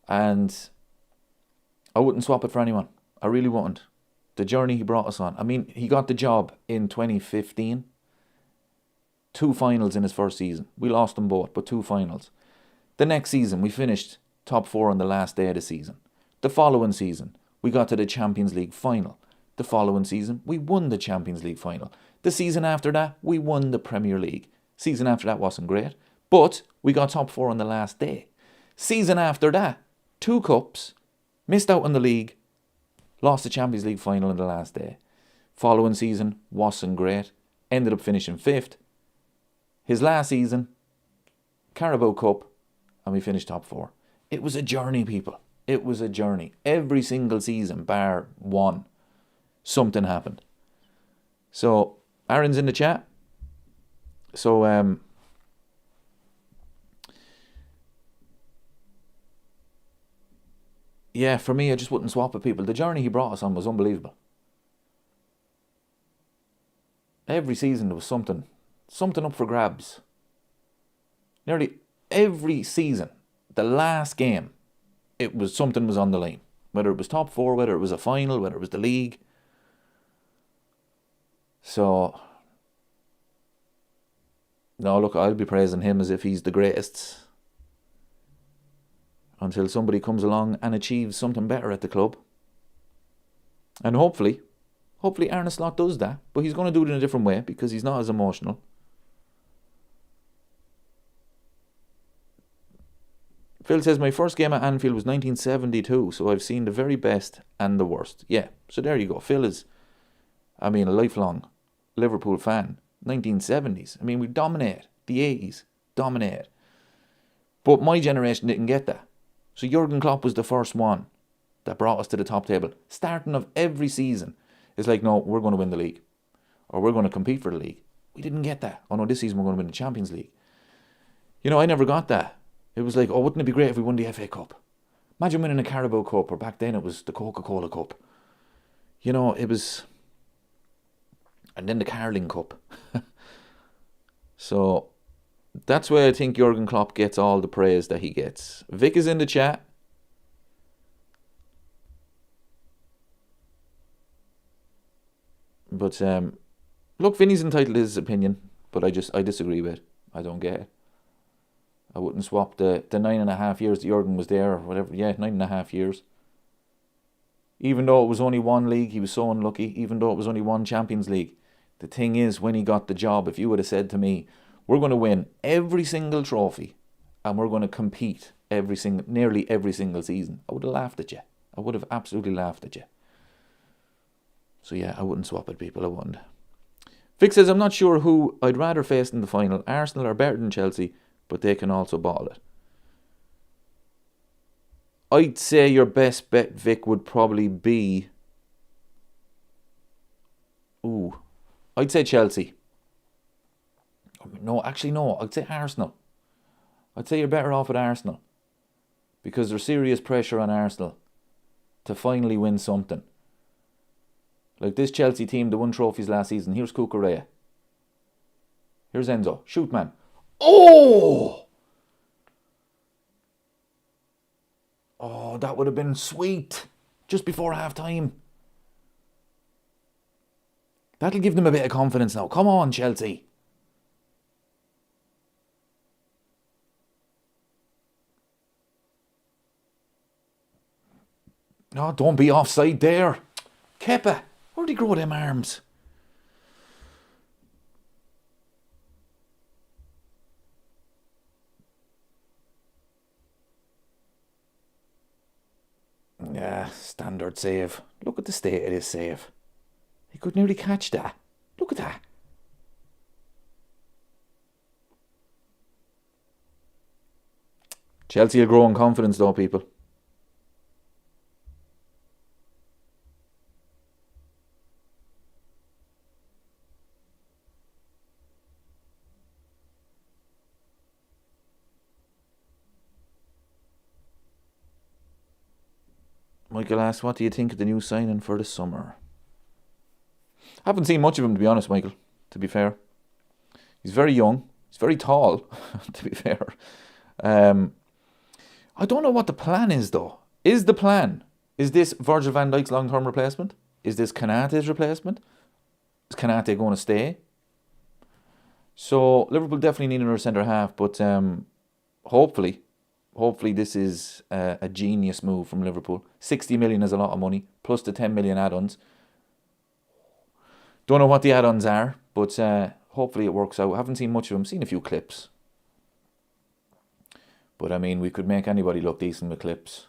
And I wouldn't swap it for anyone. I really wouldn't. The journey he brought us on. I mean, he got the job in 2015. 2 finals in his first season. We lost them both, but 2 finals. The next season, we finished top 4 on the last day of the season. The following season, we got to the Champions League final. The following season, we won the Champions League final. The season after that, we won the Premier League. Season after that wasn't great, but we got top 4 on the last day. Season after that, 2 cups, missed out on the league, lost the Champions League final on the last day. Following season wasn't great, ended up finishing 5th. His last season, Carabao Cup, and we finished top 4. It was a journey, people. It was a journey. Every single season, bar one, something happened. So, Aaron's in the chat. So, yeah, for me, I just wouldn't swap with people. The journey he brought us on was unbelievable. Every season there was something up for grabs. Nearly every season, the last game, something was on the line. Whether it was top 4, whether it was a final, whether it was the league. So, no, look, I'll be praising him as if he's the greatest until somebody comes along and achieves something better at the club. And hopefully Arne Slot does that, but he's going to do it in a different way because he's not as emotional. Phil says, my first game at Anfield was 1972, so I've seen the very best and the worst. Yeah, so there you go. Phil is, a lifelong Liverpool fan. 1970s. We dominated. The 80s. Dominated. But my generation didn't get that. So Jurgen Klopp was the first one that brought us to the top table. Starting of every season. It's like, no, we're going to win the league. Or we're going to compete for the league. We didn't get that. Oh no, this season we're going to win the Champions League. I never got that. It was like, oh, wouldn't it be great if we won the FA Cup? Imagine winning a Carabao Cup, or back then it was the Coca-Cola Cup. It was... And then the Carling Cup. So, that's why I think Jurgen Klopp gets all the praise that he gets. Vic is in the chat. But, look, Vinny's entitled to his opinion, but I disagree with it. I don't get it. I wouldn't swap the 9.5 years that Jurgen was there, or whatever. Yeah, 9.5 years. Even though it was only one league, he was so unlucky. Even though it was only one Champions League. The thing is, when he got the job, if you would have said to me, we're going to win every single trophy and we're going to compete nearly every single season, I would have laughed at you. I would have absolutely laughed at you. So yeah, I wouldn't swap it, people. I wouldn't. Vic says, I'm not sure who I'd rather face in the final. Arsenal are better than Chelsea, but they can also bottle it. I'd say your best bet, Vic, would probably be... I'd say Chelsea. No, actually no. I'd say Arsenal. I'd say you're better off with Arsenal. Because there's serious pressure on Arsenal to finally win something. Like this Chelsea team, they won trophies last season. Here's Cucurella. Here's Enzo. Shoot, man. Oh! Oh, that would have been sweet. Just before half time. That'll give them a bit of confidence now. Come on, Chelsea. No, don't be offside there. Kepa, where'd he grow them arms? Yeah, standard save. Look at the state of this save. He could nearly catch that. Look at that. Chelsea will grow in confidence though, people. Michael asks, what do you think of the new signing for the summer? I haven't seen much of him, to be honest, Michael, to be fair. He's very young. He's very tall, to be fair. I don't know what the plan is, though. Is this Virgil van Dijk's long-term replacement? Is this Konaté's replacement? Is Konaté going to stay? So, Liverpool definitely need another centre-half, but hopefully hopefully this is a genius move from Liverpool. 60 million is a lot of money, plus the 10 million add-ons. Don't know what the add-ons are, but hopefully it works out. I haven't seen much of them, seen a few clips. But I mean, we could make anybody look decent with clips.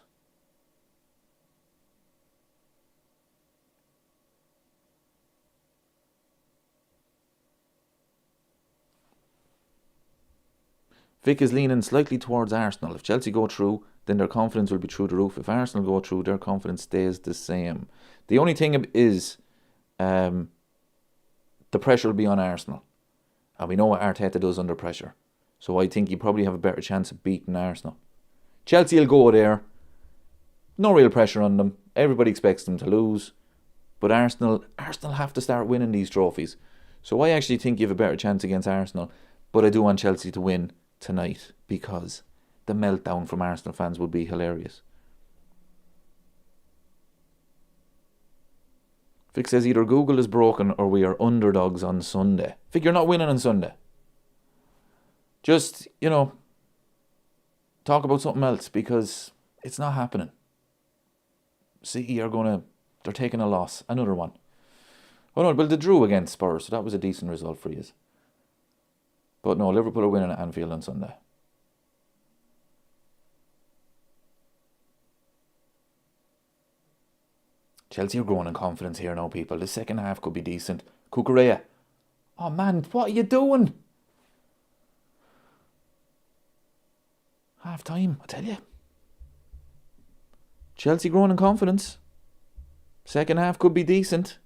Vic is leaning slightly towards Arsenal. If Chelsea go through, then their confidence will be through the roof. If Arsenal go through, their confidence stays the same. The only thing is, the pressure will be on Arsenal. And we know what Arteta does under pressure. So I think you probably have a better chance of beating Arsenal. Chelsea will go there. No real pressure on them. Everybody expects them to lose. But Arsenal have to start winning these trophies. So I actually think you have a better chance against Arsenal. But I do want Chelsea to win tonight, because the meltdown from Arsenal fans would be hilarious. Vic says either Google is broken or we are underdogs on Sunday. Vic, you're not winning on Sunday. Just, talk about something else, because it's not happening. City they're taking a loss. Another one. Oh no, well, they drew against Spurs, so that was a decent result for you. But no, Liverpool are winning at Anfield on Sunday. Chelsea are growing in confidence here now, people. The second half could be decent. Cucurella. Oh man, what are you doing? Half time, I tell you. Chelsea growing in confidence. Second half could be decent.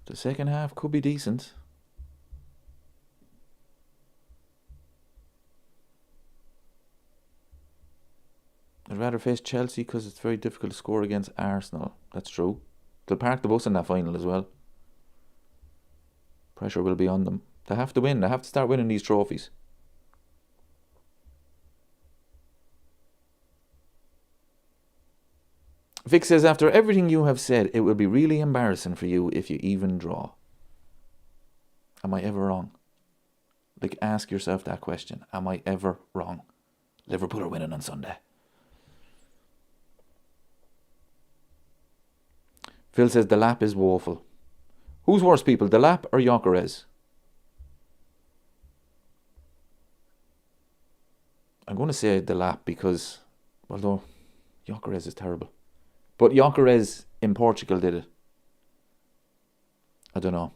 The second half could be decent. I'd rather face Chelsea because it's very difficult to score against Arsenal. That's true. They'll park the bus in that final as well. Pressure will be on them. They have to win. They have to start winning these trophies. Vic says, after everything you have said, it will be really embarrassing for you if you even draw. Am I ever wrong? Like, ask yourself that question. Am I ever wrong? Liverpool are winning on Sunday. Phil says the lap is woeful. Who's worse, people, the lap or Gyökeres? I'm going to say the lap because, although Gyökeres is terrible. But Gyökeres in Portugal did it. I don't know.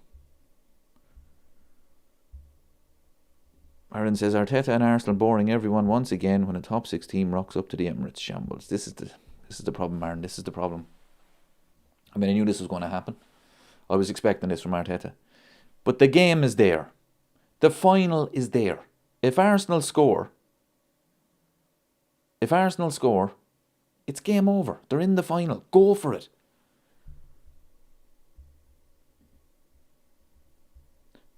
Aaron says Arteta and Arsenal boring everyone once again when a top 6 team rocks up to the Emirates shambles. This is the problem, Aaron. This is the problem. I mean, I knew this was going to happen. I was expecting this from Arteta. But the game is there. The final is there. If Arsenal score, it's game over. They're in the final. Go for it.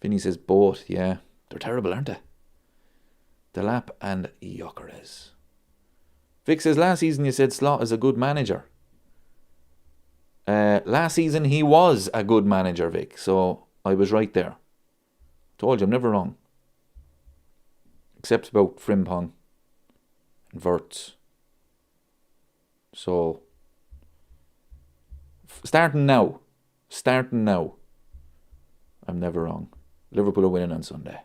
Vinny says both. Yeah, they're terrible, aren't they? Delap and Gyökeres. Vic says last season you said Slot is a good manager. Last season he was a good manager, Vic. So I was right there. Told you I'm never wrong. Except about Frimpong and Wirtz. So starting now, I'm never wrong. Liverpool are winning on Sunday.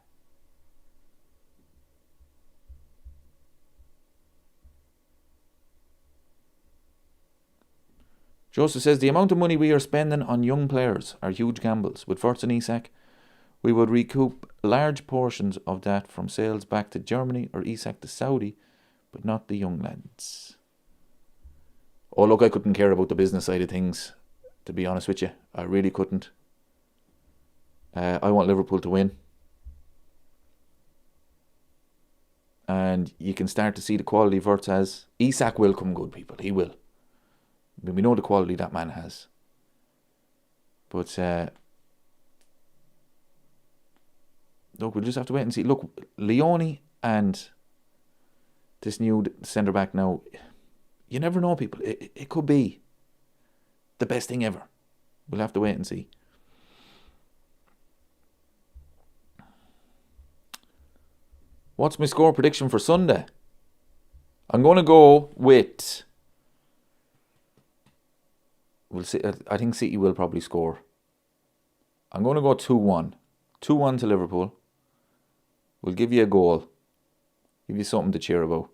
Joseph says the amount of money we are spending on young players are huge gambles. With Wirtz and Isak, we would recoup large portions of that from sales back to Germany or Isak to Saudi, but not the young lads. Oh look, I couldn't care about the business side of things, to be honest with you. I really couldn't. I want Liverpool to win. And you can start to see the quality Wirtz has. Isak will come good, people. He will. I mean, we know the quality that man has. But look, we'll just have to wait and see. Look, Leone and this new centre-back now, you never know, people. It could be. the best thing ever. We'll have to wait and see. What's my score prediction for Sunday? I'm going to go with... We'll see. I think City will probably score. I'm going to go 2-1. 2-1 to Liverpool. We'll give you a goal. Give you something to cheer about.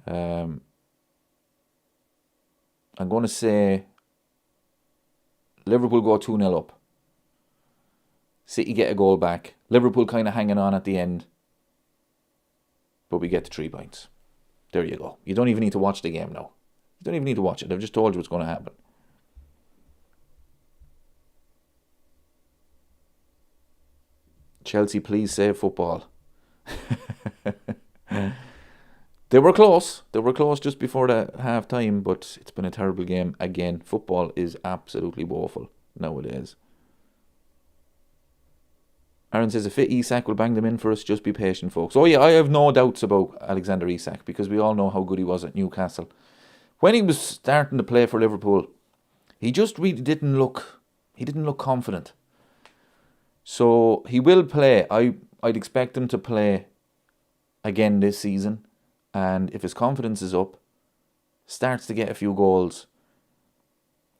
I'm going to say Liverpool go 2-0 up. City get a goal back. Liverpool kind of hanging on at the end. But we get the 3 points. There you go. You don't even need to watch the game now. You don't even need to watch it. I've just told you what's going to happen. Chelsea, please save football. They were close. They were close just before the half time, but it's been a terrible game again. Football is absolutely woeful nowadays. Aaron says, a fit Isak will bang them in for us. Just be patient, folks. Oh yeah, I have no doubts about Alexander Isak because we all know how good he was at Newcastle. When he was starting to play for Liverpool, he just really didn't look confident. So he will play. I'd expect him to play again this season. And if his confidence is up, starts to get a few goals,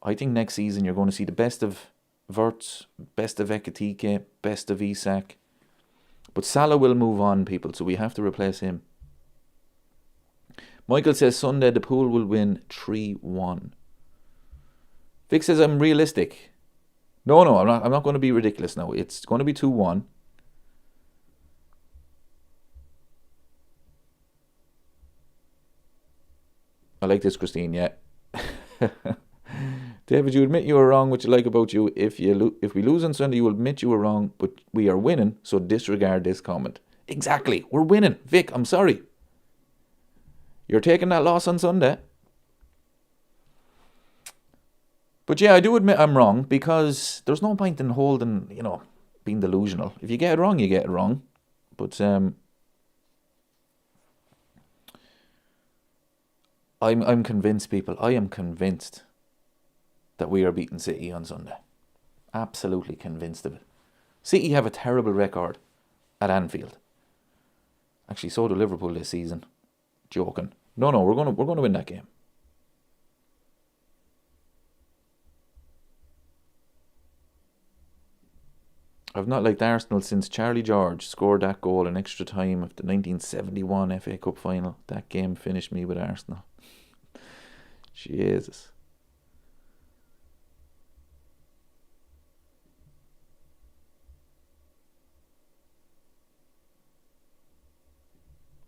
I think next season you're going to see the best of Wirtz, best of Ekitike, best of Isak. But Salah will move on, people, so we have to replace him. Michael says Sunday the Pool will win 3-1. Vic says I'm realistic. No, I'm not going to be ridiculous now. It's going to be 2-1. I like this, Christine, yeah. David, you admit you were wrong, which I like about you. If we lose on Sunday, you will admit you were wrong, but we are winning, so disregard this comment. Exactly, we're winning. Vic, I'm sorry. You're taking that loss on Sunday. But yeah, I do admit I'm wrong, because there's no point in holding, being delusional. If you get it wrong, you get it wrong. But I'm convinced, people. I am convinced that we are beating City on Sunday. Absolutely convinced of it. City have a terrible record at Anfield. Actually, so do Liverpool this season. Joking. No, we're going to win that game. I've not liked Arsenal since Charlie George scored that goal in extra time of the 1971 FA Cup final. That game finished me with Arsenal. Jesus.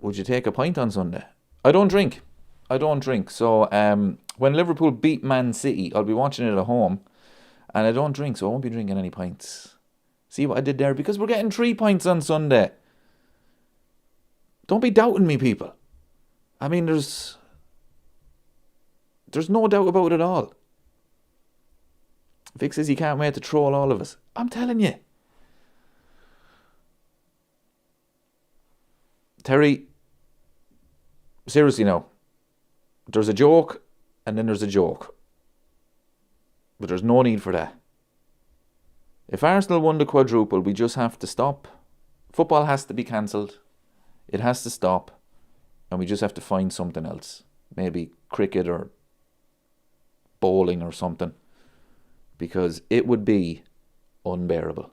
Would you take a pint on Sunday? I don't drink. So when Liverpool beat Man City, I'll be watching it at home. And I don't drink, so I won't be drinking any pints. See what I did there? Because we're getting 3 points on Sunday. Don't be doubting me, people. I mean, there's no doubt about it at all. Vic says he can't wait to troll all of us. I'm telling you. Terry, seriously now. There's a joke and then there's a joke. But there's no need for that. If Arsenal won the quadruple, we just have to stop. Football has to be cancelled. It has to stop. And we just have to find something else. Maybe cricket or bowling or something. Because it would be unbearable.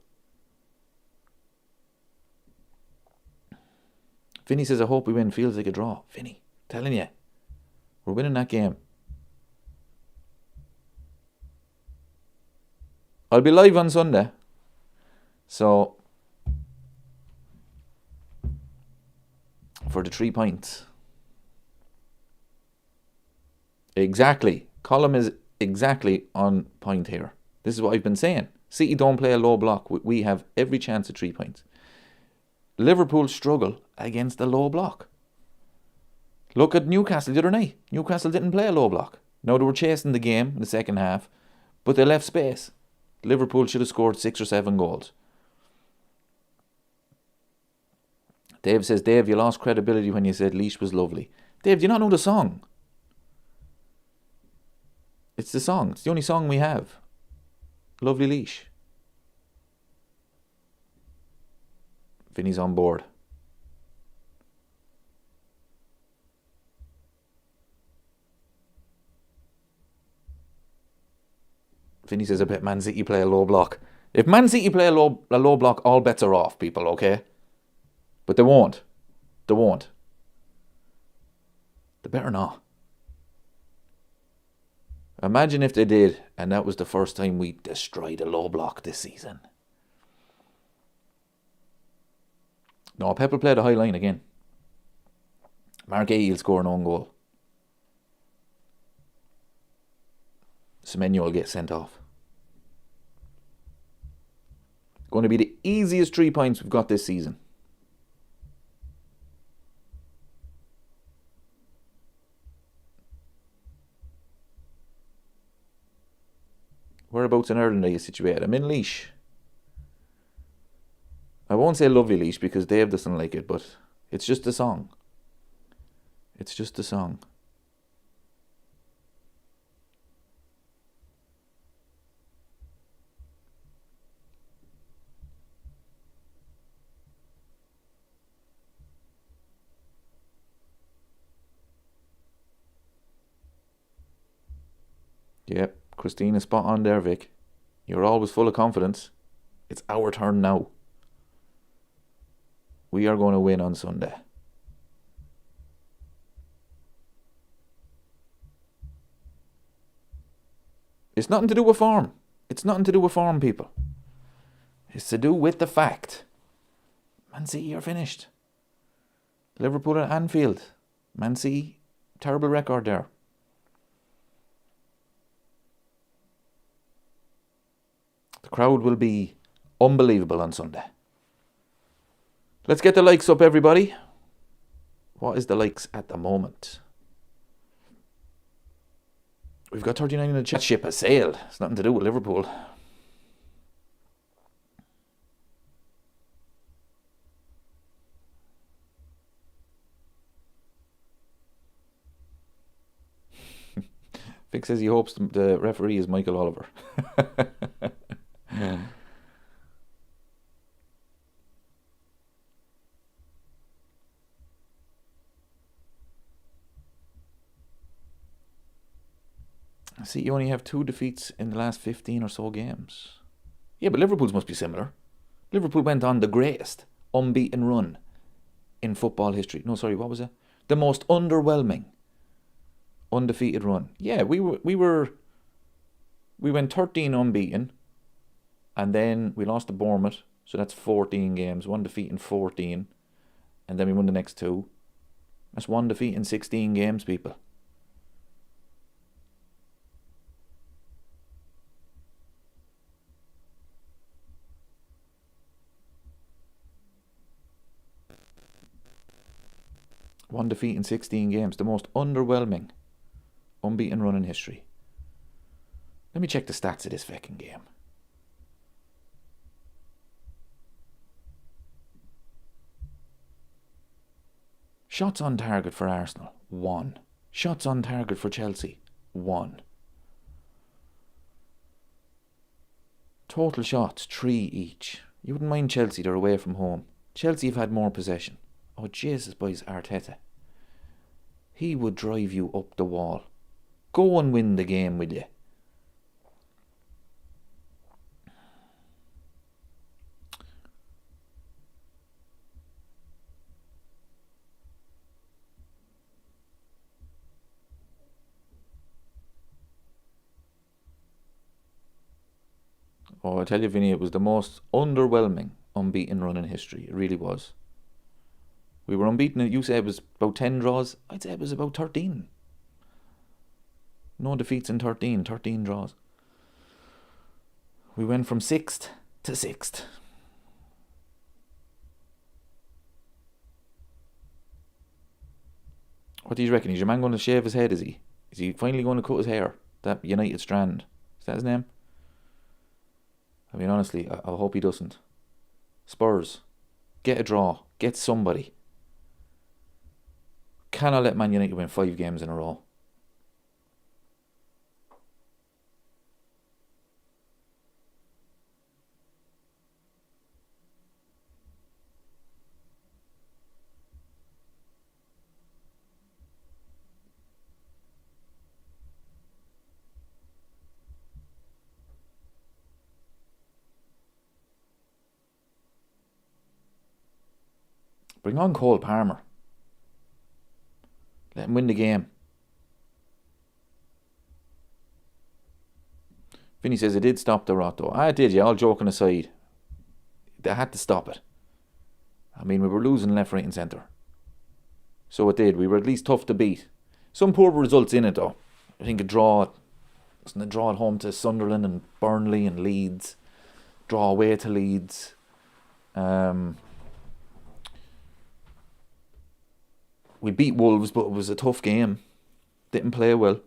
Vinny says, I hope we win. Feels like a draw. Vinny, telling you. We're winning that game. I'll be live on Sunday. So, for the 3 points. Exactly. Column is exactly on point here. This is what I've been saying. City don't play a low block. We have every chance of 3 points. Liverpool struggle against a low block. Look at Newcastle the other night. Newcastle didn't play a low block. Now they were chasing the game in the second half, but they left space. Liverpool should have scored 6 or 7 goals. Dave says, Dave, you lost credibility when you said Leash was lovely. Dave, do you not know the song? It's the song. It's the only song we have. Lovely Leash. Vinny's on board. Vinny says, I bet Man City play a low block. If Man City play a low block, all bets are off, people, okay? But they won't. They won't. They better not. Imagine if they did, and that was the first time we destroyed a low block this season. No, Pep will play the high line again. Mark Ahe will score an own goal. Semenyo will get sent off. Going to be the easiest 3 points we've got this season. Whereabouts in Ireland are you situated? I'm in Laois. I won't say Lovely Leash because Dave doesn't like it, but it's just a song. It's just a song. Yep, Christina, spot on there, Vic. You're always full of confidence. It's our turn now. We are going to win on Sunday. It's nothing to do with form. It's nothing to do with form, people. It's to do with the fact. Man City are finished. Liverpool at Anfield. Man City, terrible record there. The crowd will be unbelievable on Sunday. Let's get the likes up, everybody. What is the likes at the moment? We've got 39 in the chat. Ship has sailed. It's nothing to do with Liverpool. Vic says he hopes the referee is Michael Oliver. See, you only have 2 defeats in the last 15 or so games. Yeah, but Liverpool's must be similar. Liverpool went on the greatest unbeaten run in football history. No, sorry, what was it? The most underwhelming undefeated run. Yeah, we went 13 unbeaten, and then we lost to Bournemouth, so that's 14 games, 1 defeat in 14, and then we won the next 2. That's 1 defeat in 16 games, people. One defeat in 16 games. The most underwhelming unbeaten run in history. Let me check the stats of this fucking game. Shots on target for Arsenal, 1. Shots on target for Chelsea, 1. Total shots, 3 each. You wouldn't mind Chelsea, they're away from home. Chelsea have had more possession. Oh, Jesus, boys, Arteta. He would drive you up the wall. Go and win the game, will you? Oh, I tell you, Vinny, it was the most underwhelming unbeaten run in history. It really was. We were unbeaten. You said it was about 10 draws. I'd say it was about 13. No defeats in 13 draws. We went from 6th to 6th. What do you reckon? Is your man going to shave his head, is he? Is he finally going to cut his hair? That United Strand. Is that his name? I mean, honestly, I hope he doesn't. Spurs. Get a draw. Get somebody. Cannot let Man United win 5 games in a row. Bring on Cole Palmer. Let him win the game. Vinny says it did stop the rot though. It did, yeah, all joking aside. They had to stop it. I mean, we were losing left, right and centre. So it did. We were at least tough to beat. Some poor results in it though. I think wasn't a draw at home to Sunderland and Burnley and Leeds. Draw away to Leeds. We beat Wolves, but it was a tough game. Didn't play well.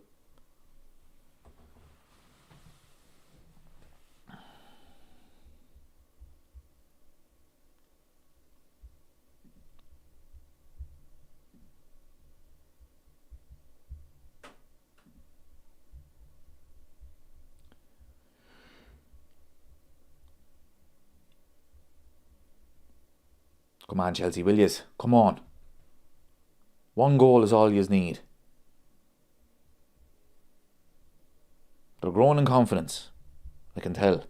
Come on, Chelsea, will yous? Come on. One goal is all yous need. They're growing in confidence. I can tell.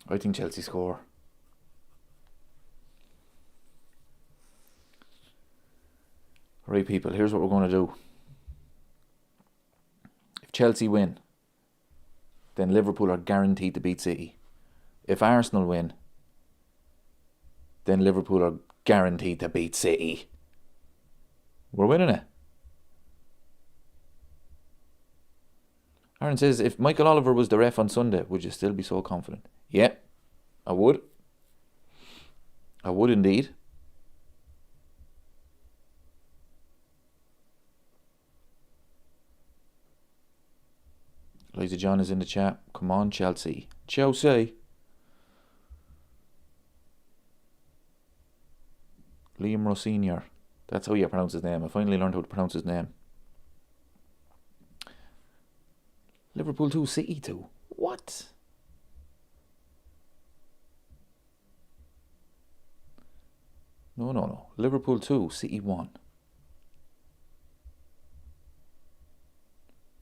I think Chelsea score. Right, people, here's what we're going to do. If Chelsea win, then Liverpool are guaranteed to beat City. If Arsenal win, then Liverpool are guaranteed to beat City. We're winning it. Aaron says, if Michael Oliver was the ref on Sunday, would you still be so confident? Yeah, I would. I would indeed. Eliza John is in the chat. Come on, Chelsea. Chelsea. Liam Rossinier. That's how you pronounce his name. I finally learned how to pronounce his name. Liverpool 2, City 2. What? No. Liverpool 2, City 1.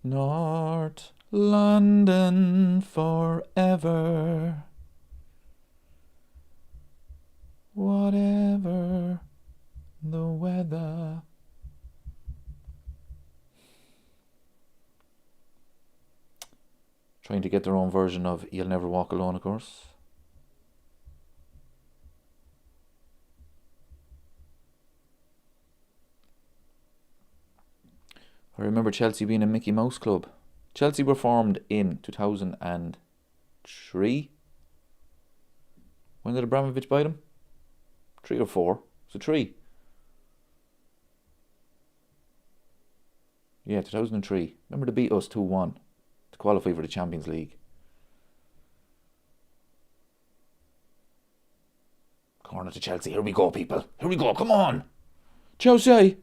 North London forever. Whatever the weather. Trying to get their own version of You'll Never Walk Alone, of course. I remember Chelsea being a Mickey Mouse club. Chelsea were formed in 2003. When did Abramovich buy them? 3 or 4? So 3. Yeah, 2003. Remember to beat us 2-1 to qualify for the Champions League. Corner to Chelsea. Here we go, people. Here we go. Come on. Chelsea.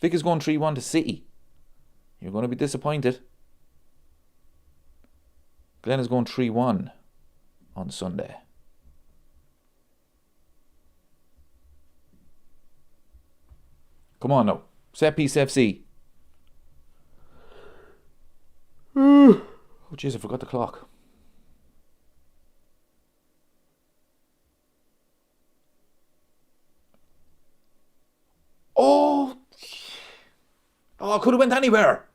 Vic is going 3-1 to City. You're going to be disappointed. Glenn is going 3-1 on Sunday. Come on now. Set piece FC. Oh jeez, I forgot the clock. Oh, could have went anywhere.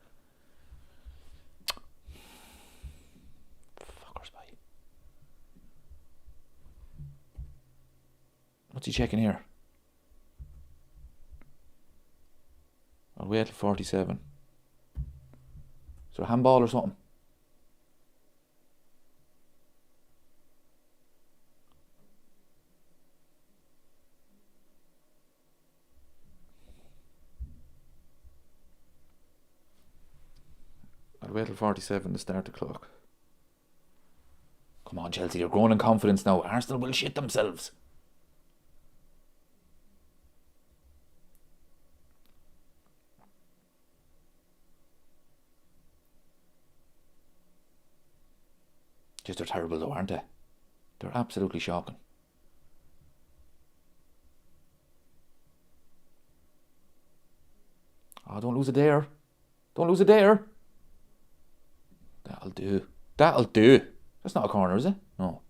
Fuckers, bye. What's he checking here? I'll wait till 47. Is there a handball or something? I'll wait till 47 to start the clock. Come on, Chelsea, you're growing in confidence now. Arsenal will shit themselves. Just they're terrible though, aren't they? They're absolutely shocking. Oh, don't lose it there. Don't lose it there. That'll do. That'll do. That's not a corner, is it? No.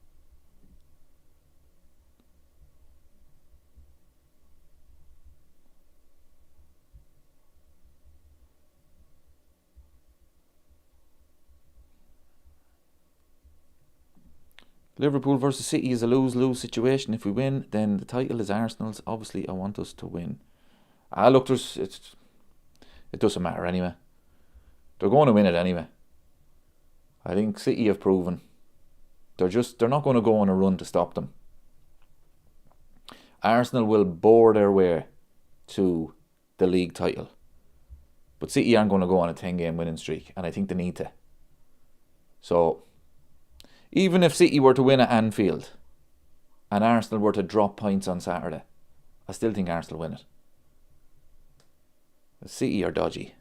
Liverpool versus City is a lose-lose situation. If we win, then the title is Arsenal's. Obviously, I want us to win. Look, it doesn't matter anyway. They're going to win it anyway. I think City have proven they're not going to go on a run to stop them. Arsenal will bore their way to the league title. But City aren't going to go on a 10-game winning streak, and I think they need to. So, even if City were to win at Anfield and Arsenal were to drop points on Saturday, I still think Arsenal win it. City are dodgy.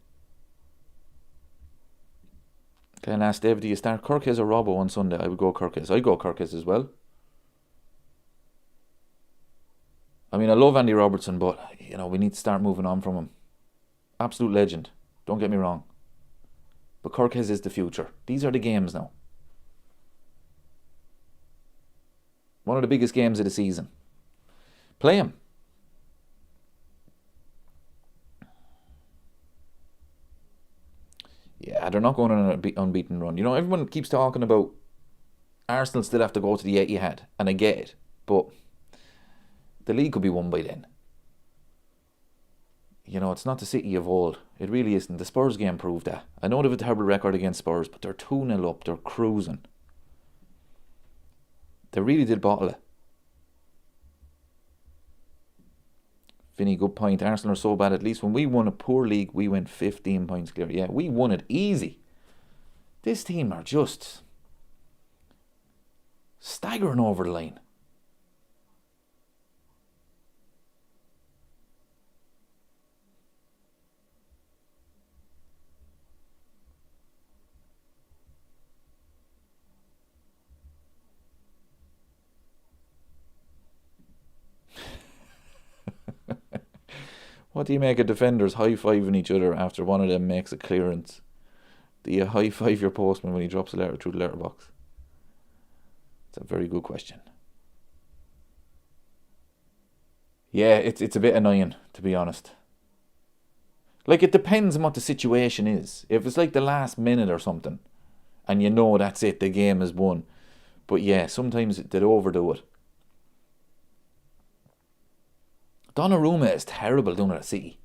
Okay, last Dave, do you start Kirkes or Robbo on Sunday? I would go Kirkes. I'd go Kirkes as well. I mean, I love Andy Robertson, but, we need to start moving on from him. Absolute legend. Don't get me wrong. But Kirkes is the future. These are the games now. One of the biggest games of the season. Play him. Yeah, they're not going on an unbeaten run. Everyone keeps talking about Arsenal still have to go to the Etihad, and I get it, but the league could be won by then. It's not the City of old. It really isn't. The Spurs game proved that. I know they have a terrible record against Spurs, but they're 2-0 up. They're cruising. They really did bottle it. Vinny, good point. Arsenal are so bad. At least when we won a poor league, we went 15 points clear. Yeah, we won it easy. This team are just staggering over the line. What do you make of defenders high-fiving each other after one of them makes a clearance? Do you high-five your postman when he drops a letter through the letterbox? It's a very good question. Yeah, it's a bit annoying, to be honest. Like, it depends on what the situation is. If it's like the last minute or something, and that's it, the game is won. But yeah, sometimes they'd overdo it. Donnarumma is terrible doing it at City.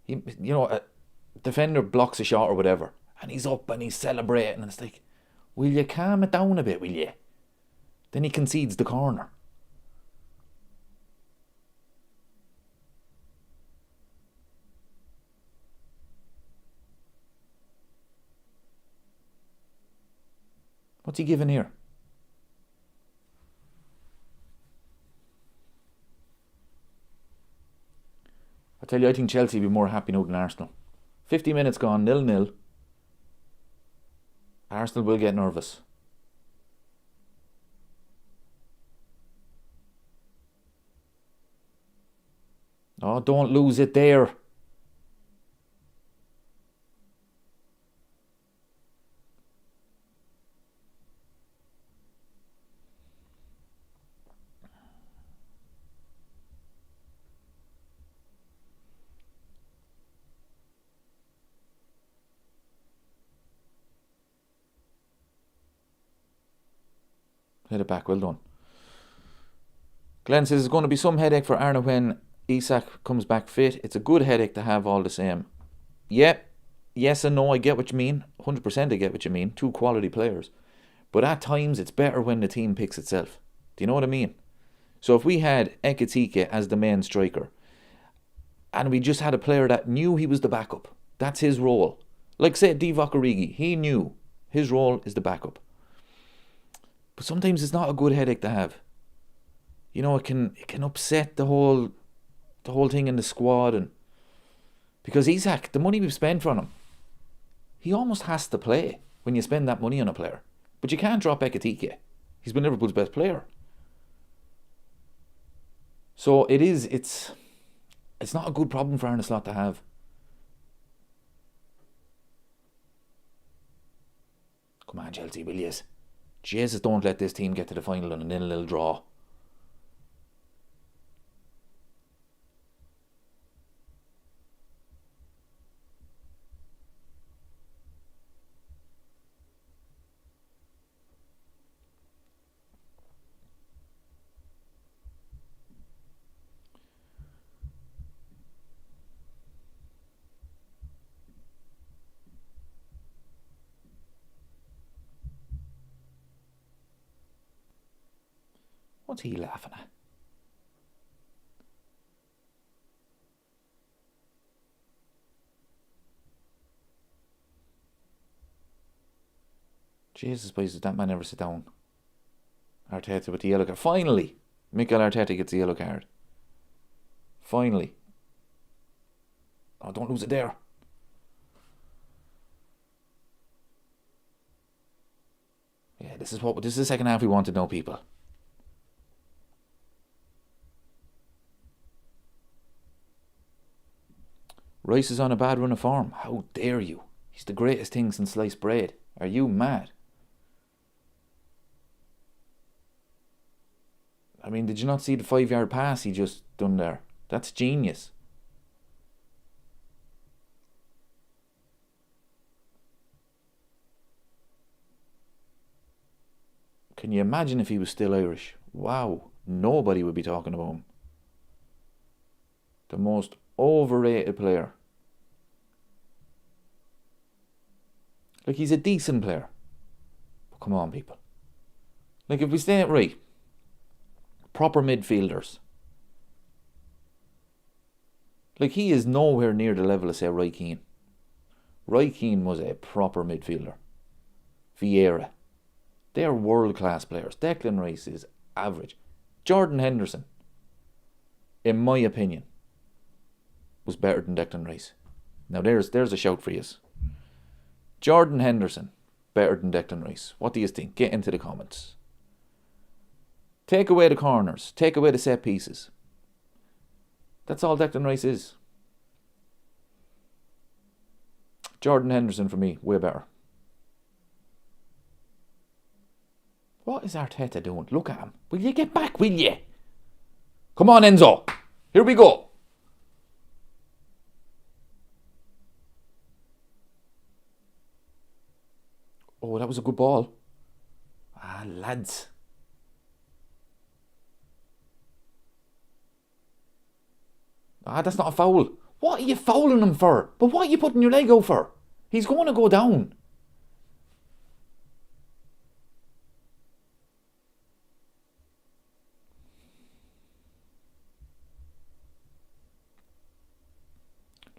A defender blocks a shot or whatever, and he's up and he's celebrating, and it's like, will you calm it down a bit, will you? Then he concedes the corner. What's he giving here? I tell you, I think Chelsea will be more happy now than Arsenal. 50 minutes gone, 0-0. Arsenal will get nervous. Oh, don't lose it there. Hit it back, well done. Glenn says it's going to be some headache for Arna when Isak comes back fit. It's a good headache to have all the same. Yeah, yes and no, I get what you mean. 100% I get what you mean. Two quality players. But at times it's better when the team picks itself. Do you know what I mean? So if we had Ekitike as the main striker, and we just had a player that knew he was the backup, that's his role. Like say Divock Origi, he knew his role is the backup. But sometimes it's not a good headache to have. You know, it can upset the whole thing in the squad, and because Isak, the money we've spent on him, he almost has to play when you spend that money on a player. But you can't drop Ekitike. He's been Liverpool's best player. So it's not a good problem for Arne Slot to have. Come on, Chelsea, will yous? Jesus, don't let this team get to the final and a 0-0 draw. What's he laughing at? Jesus, boys, did that man ever sit down? Arteta with the yellow card. Finally! Mikel Arteta gets the yellow card. Finally. Oh, don't lose it there. Yeah, this is the second half we wanted now, people. Rice is on a bad run of form. How dare you? He's the greatest thing since sliced bread. Are you mad? I mean, did you not see the 5-yard pass he just done there? That's genius. Can you imagine if he was still Irish? Wow, nobody would be talking about him. The most overrated player. Like, he's a decent player. But come on, people. Like, if we stay it right, proper midfielders. Like, he is nowhere near the level of, say, Roy Keane. Roy Keane was a proper midfielder. Vieira. They're world-class players. Declan Rice is average. Jordan Henderson, in my opinion, was better than Declan Rice. Now there's a shout for you. Jordan Henderson, better than Declan Rice. What do you think? Get into the comments. Take away the corners. Take away the set pieces. That's all Declan Rice is. Jordan Henderson, for me, way better. What is Arteta doing? Look at him. Will you get back, will you? Come on, Enzo. Here we go. Oh, that was a good ball. Ah, lads. Ah, that's not a foul. What are you fouling him for? But what are you putting your leg out for? He's going to go down.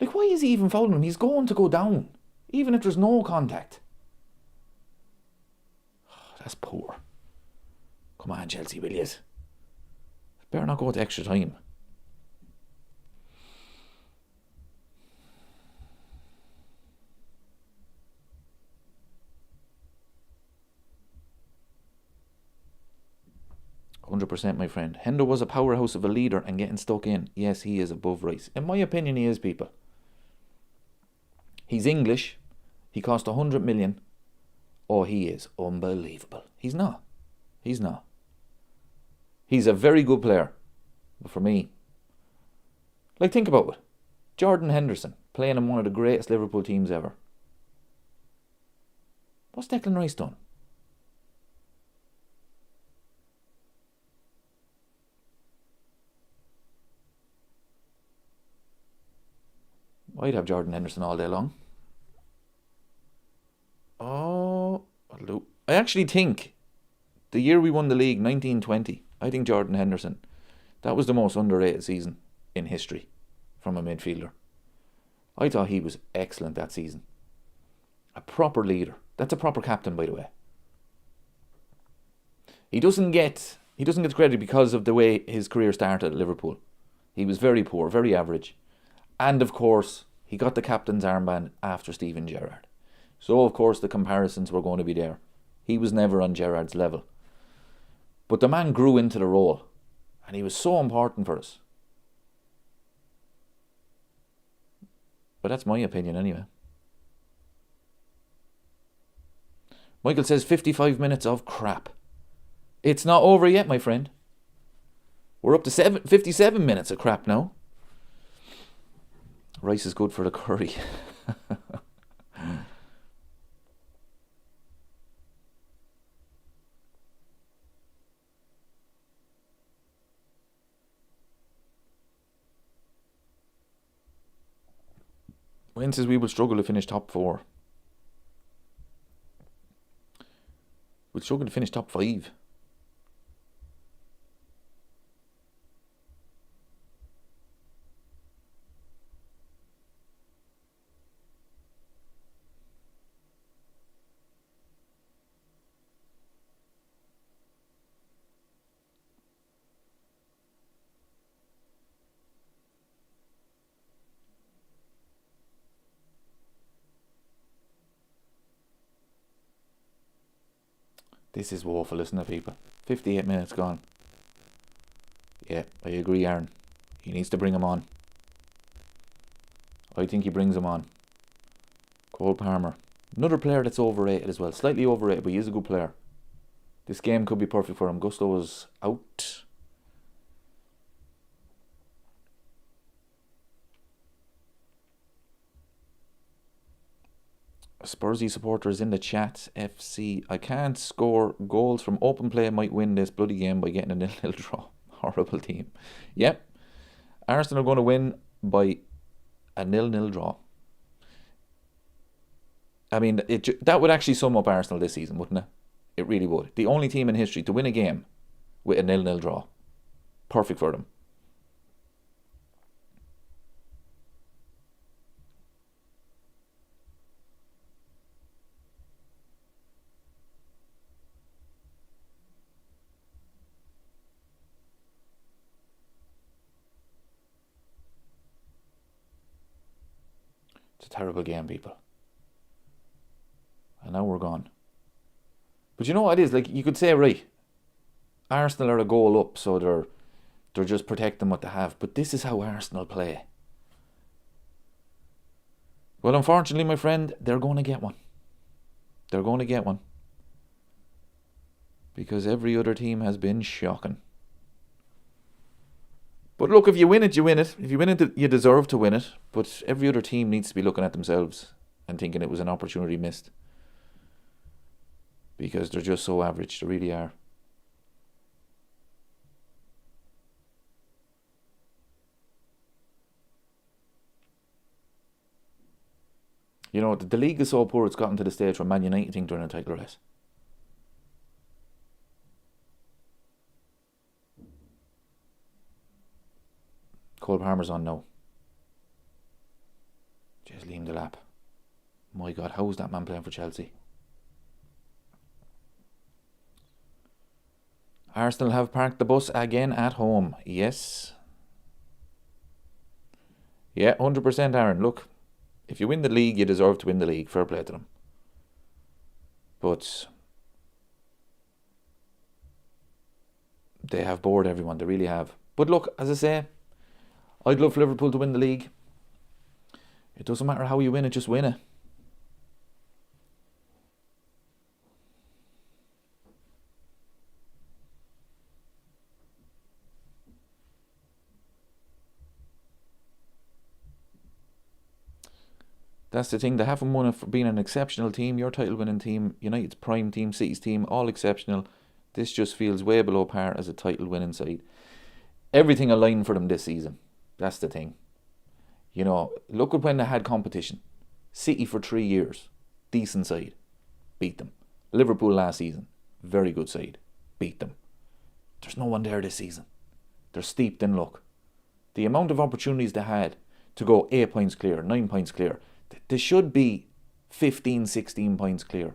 Like, why is he even fouling him? He's going to go down, even if there's no contact. Oh, that's poor. Come on, Chelsea, will yous? Better not go to extra time. %, my friend. Hendo was a powerhouse of a leader and getting stuck in. Yes, he is above Rice. In my opinion, he is, people. He's English. He cost 100 million. Oh, he is unbelievable. He's not. He's not. He's a very good player. But for me, like, think about it. Jordan Henderson playing in one of the greatest Liverpool teams ever. What's Declan Rice done? I'd have Jordan Henderson all day long. Oh, I actually think the year we won the league, 1920, I think Jordan Henderson, that was the most underrated season in history from a midfielder. I thought he was excellent that season. A proper leader. That's a proper captain, by the way. He doesn't get the credit because of the way his career started at Liverpool. He was very poor, very average. And of course, he got the captain's armband after Steven Gerrard. So of course the comparisons were going to be there. He was never on Gerrard's level. But the man grew into the role. And he was so important for us. But that's my opinion anyway. Michael says 55 minutes of crap. It's not over yet, my friend. We're up to 57 minutes of crap now. Rice is good for the curry. Wayne says we will struggle to finish top 4. We'll struggle to finish top 5. This is woeful, isn't it, people? 58 minutes gone. Yeah, I agree, Aaron. He needs to bring him on. I think he brings him on. Cole Palmer. Another player that's overrated as well. Slightly overrated, but he is a good player. This game could be perfect for him. Gusto is out. Spursy supporters in the chat. FC. I can't score goals from open play. Might win this bloody game by getting a 0-0 draw. Horrible team. Yep. Arsenal are going to win by a 0-0 draw. I mean, that would actually sum up Arsenal this season, wouldn't it? It really would. The only team in history to win a game with a 0-0 draw. Perfect for them. It's a terrible game, people. And now we're gone. But you know what it is? Like, you could say, right, Arsenal are a goal up, so they're just protecting what they have. But this is how Arsenal play. Well, unfortunately, my friend, they're going to get one. They're going to get one. Because every other team has been shocking. But look, if you win it, you win it. If you win it, you deserve to win it. But every other team needs to be looking at themselves and thinking it was an opportunity missed. Because they're just so average. They really are. You know, the league is so poor, it's gotten to the stage where Man United think they're in a title race. Cole Palmer's on now. Just Liam Delap. My God, how is that man playing for Chelsea? Arsenal have parked the bus again at home. Yes. Yeah, 100% Aaron. Look, if you win the league, you deserve to win the league. Fair play to them. But they have bored everyone. They really have. But look, as I say, I'd love for Liverpool to win the league. It doesn't matter how you win it, just win it. That's the thing. They haven't won it for being an exceptional team. Your title winning team, United's prime team, City's team, all exceptional. This just feels way below par as a title winning side. Everything aligned for them this season. That's the thing. You know, look at when they had competition. City for 3 years. Decent side. Beat them. Liverpool last season. Very good side. Beat them. There's no one there this season. They're steeped in luck. The amount of opportunities they had to go 8 points clear, 9 points clear. They should be 15, 16 points clear.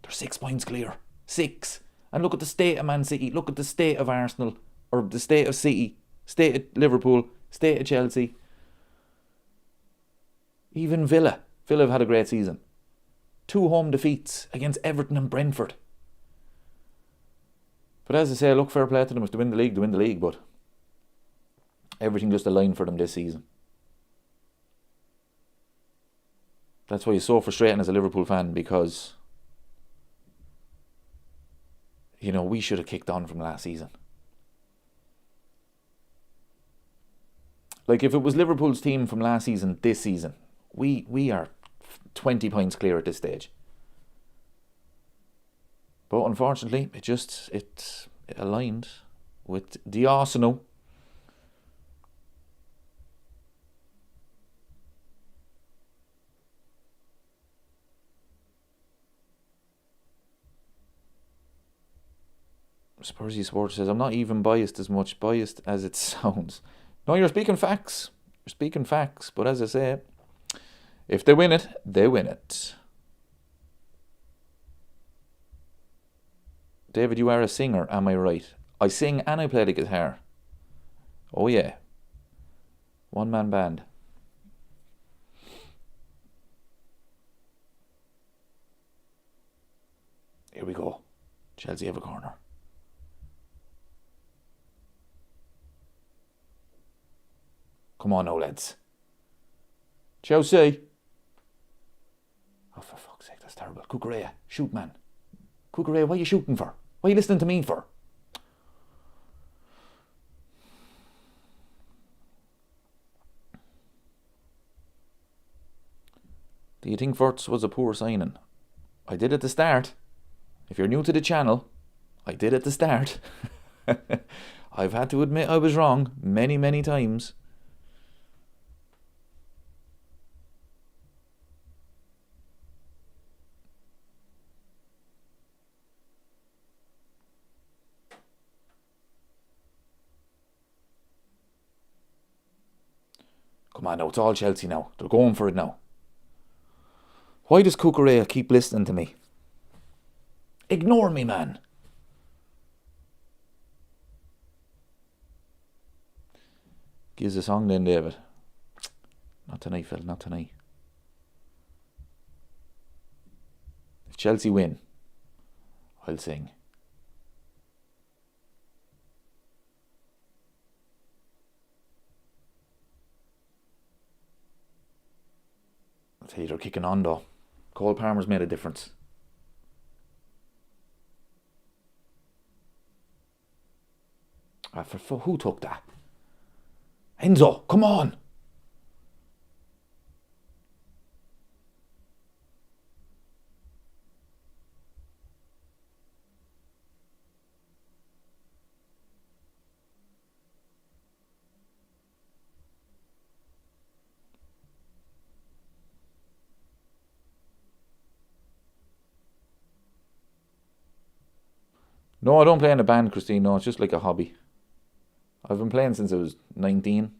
They're 6 points clear. 6. And look at the state of Man City. Look at the state of Arsenal. Or the state of City. State of Liverpool. State of Chelsea. Even Villa. Villa have had a great season. 2 home defeats against Everton and Brentford. But as I say, look, fair play to them. If they win the league, they win the league. But everything just aligned for them this season. That's why it's so frustrating as a Liverpool fan, because, you know, we should have kicked on from last season. Like, if it was Liverpool's team from last season, this season, we are 20 points clear at this stage. But unfortunately, it aligned with the Arsenal. Spursy Sports says, I'm not even biased as it sounds. No, you're speaking facts. You're speaking facts. But as I say, if they win it, they win it. David, you are a singer, am I right? I sing and I play the guitar. Oh yeah. One-man band. Here we go. Chelsea have a corner. Come on now, lads. Chelsea. Oh, for fuck's sake, that's terrible. Cucurella, shoot, man. Cucurella, what are you shooting for? What are you listening to me for? Do you think Wirtz was a poor signing? I did at the start. If you're new to the channel, I did at the start. I've had to admit I was wrong many, many times. Come on now, it's all Chelsea now. They're going for it now. Why does Cucurella keep listening to me? Ignore me, man. Give us a song then, David. Not tonight, Phil, not tonight. If Chelsea win, I'll sing. I'll tell you, they're kicking on though. Cole Palmer's made a difference. Who took that? Enzo, come on! No, I don't play in a band, Christine. No, it's just like a hobby. I've been playing since I was 19.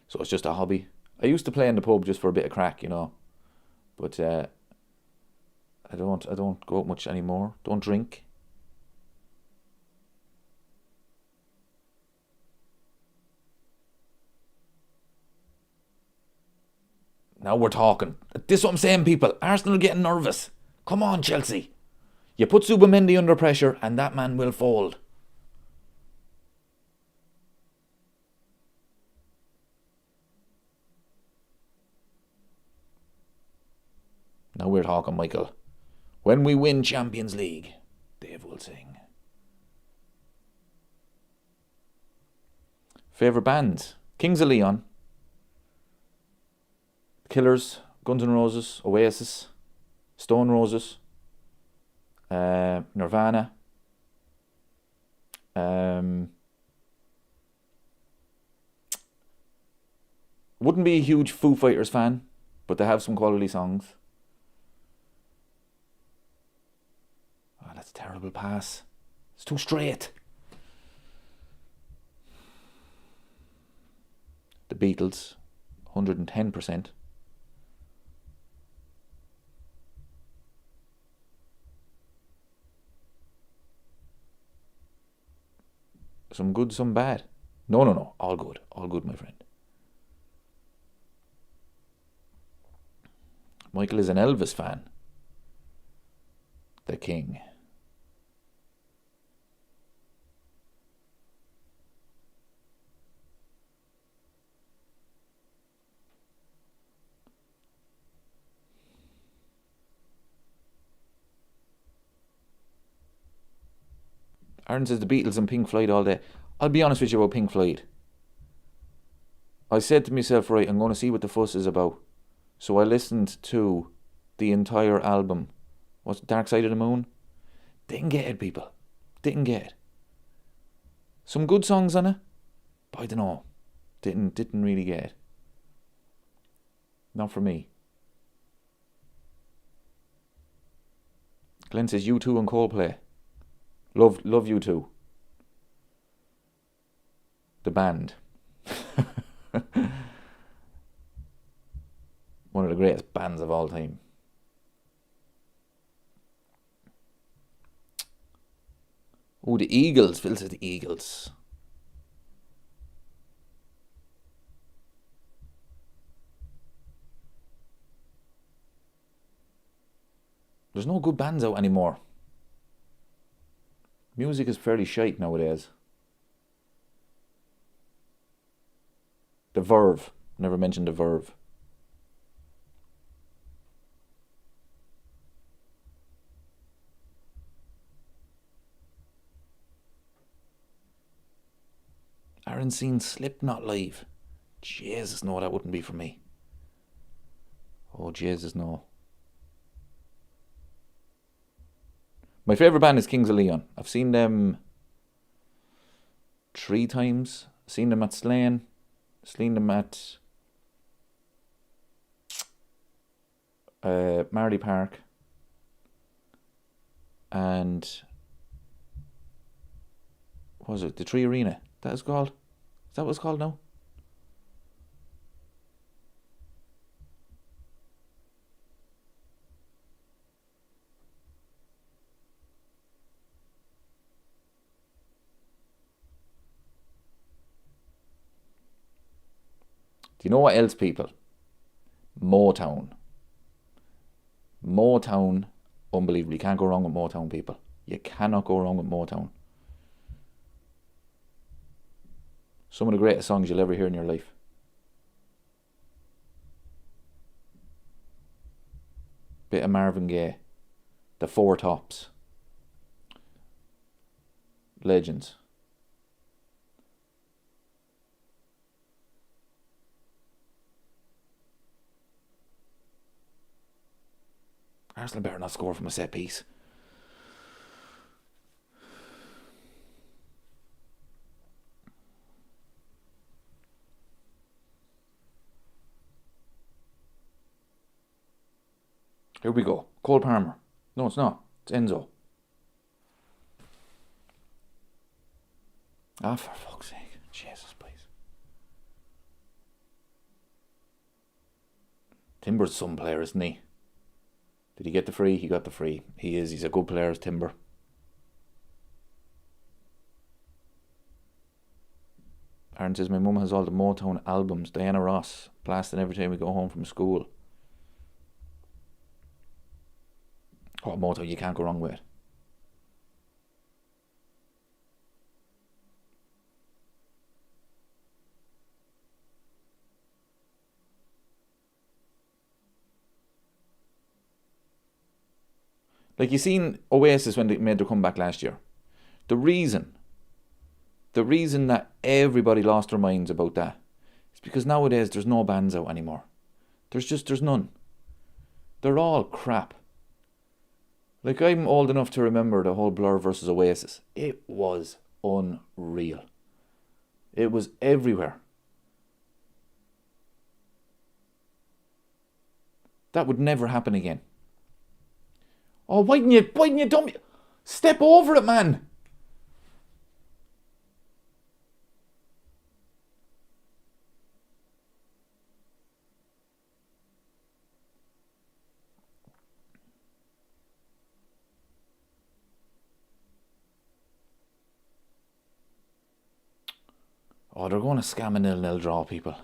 So it's just a hobby. I used to play in the pub just for a bit of crack, you know. But I don't go out much anymore. Don't drink. Now we're talking. This is what I'm saying, people. Arsenal are getting nervous. Come on, Chelsea. You put Zubimendi under pressure and that man will fold. Now we're talking, Michael. When we win Champions League, Dave will sing. Favourite bands? Kings of Leon, Killers, Guns N' Roses, Oasis, Stone Roses, Nirvana, wouldn't be a huge Foo Fighters fan, but they have some quality songs. Oh, that's a terrible pass. It's too straight. The Beatles, 110%. Some good, some bad. No, no, no. All good. All good, my friend. Michael is an Elvis fan. The king. Aaron says the Beatles and Pink Floyd all day. I'll be honest with you about Pink Floyd. I said to myself, right, I'm going to see what the fuss is about. So I listened to the entire album. What's Dark Side of the Moon? Didn't get it, people. Didn't get it. Some good songs on it, but I don't know. Didn't really get it. Not for me. Glenn says U2 and Coldplay. Love U2. The band. One of the greatest bands of all time. Oh, the Eagles. Phil said the Eagles. There's no good bands out anymore. Music is fairly shite nowadays. The Verve. Never mentioned the Verve. Aaron seen Slipknot live. Jesus, no, that wouldn't be for me. Oh, Jesus, no. My favourite band is Kings of Leon. I've seen them 3 times. Seen them at Slane. Seen them at Marley Park. And what was it? The Tree Arena. That is called? Is that what it's called now? Do you know what else, people? Motown. Motown, unbelievable. You can't go wrong with Motown, people. You cannot go wrong with Motown. Some of the greatest songs you'll ever hear in your life. Bit of Marvin Gaye. The Four Tops. Legends. Arsenal better not score from a set piece. Here we go. Cole Palmer. No, it's not. It's Enzo. Ah, for fuck's sake. Jesus, please. Timber's some player, isn't he? Did he get the free? He got the free. He is. He's a good player, as Timber. Aaron says, my mum has all the Motown albums. Diana Ross. Blasting every time we go home from school. Oh, Motown, you can't go wrong with it. Like, you seen Oasis when they made their comeback last year. The reason that everybody lost their minds about that is because nowadays there's no bands out anymore. There's none. They're all crap. Like, I'm old enough to remember the whole Blur versus Oasis. It was unreal. It was everywhere. That would never happen again. Oh, why didn't you dump me? Step over it, man. Oh, they're going to scam a 0-0 draw, people.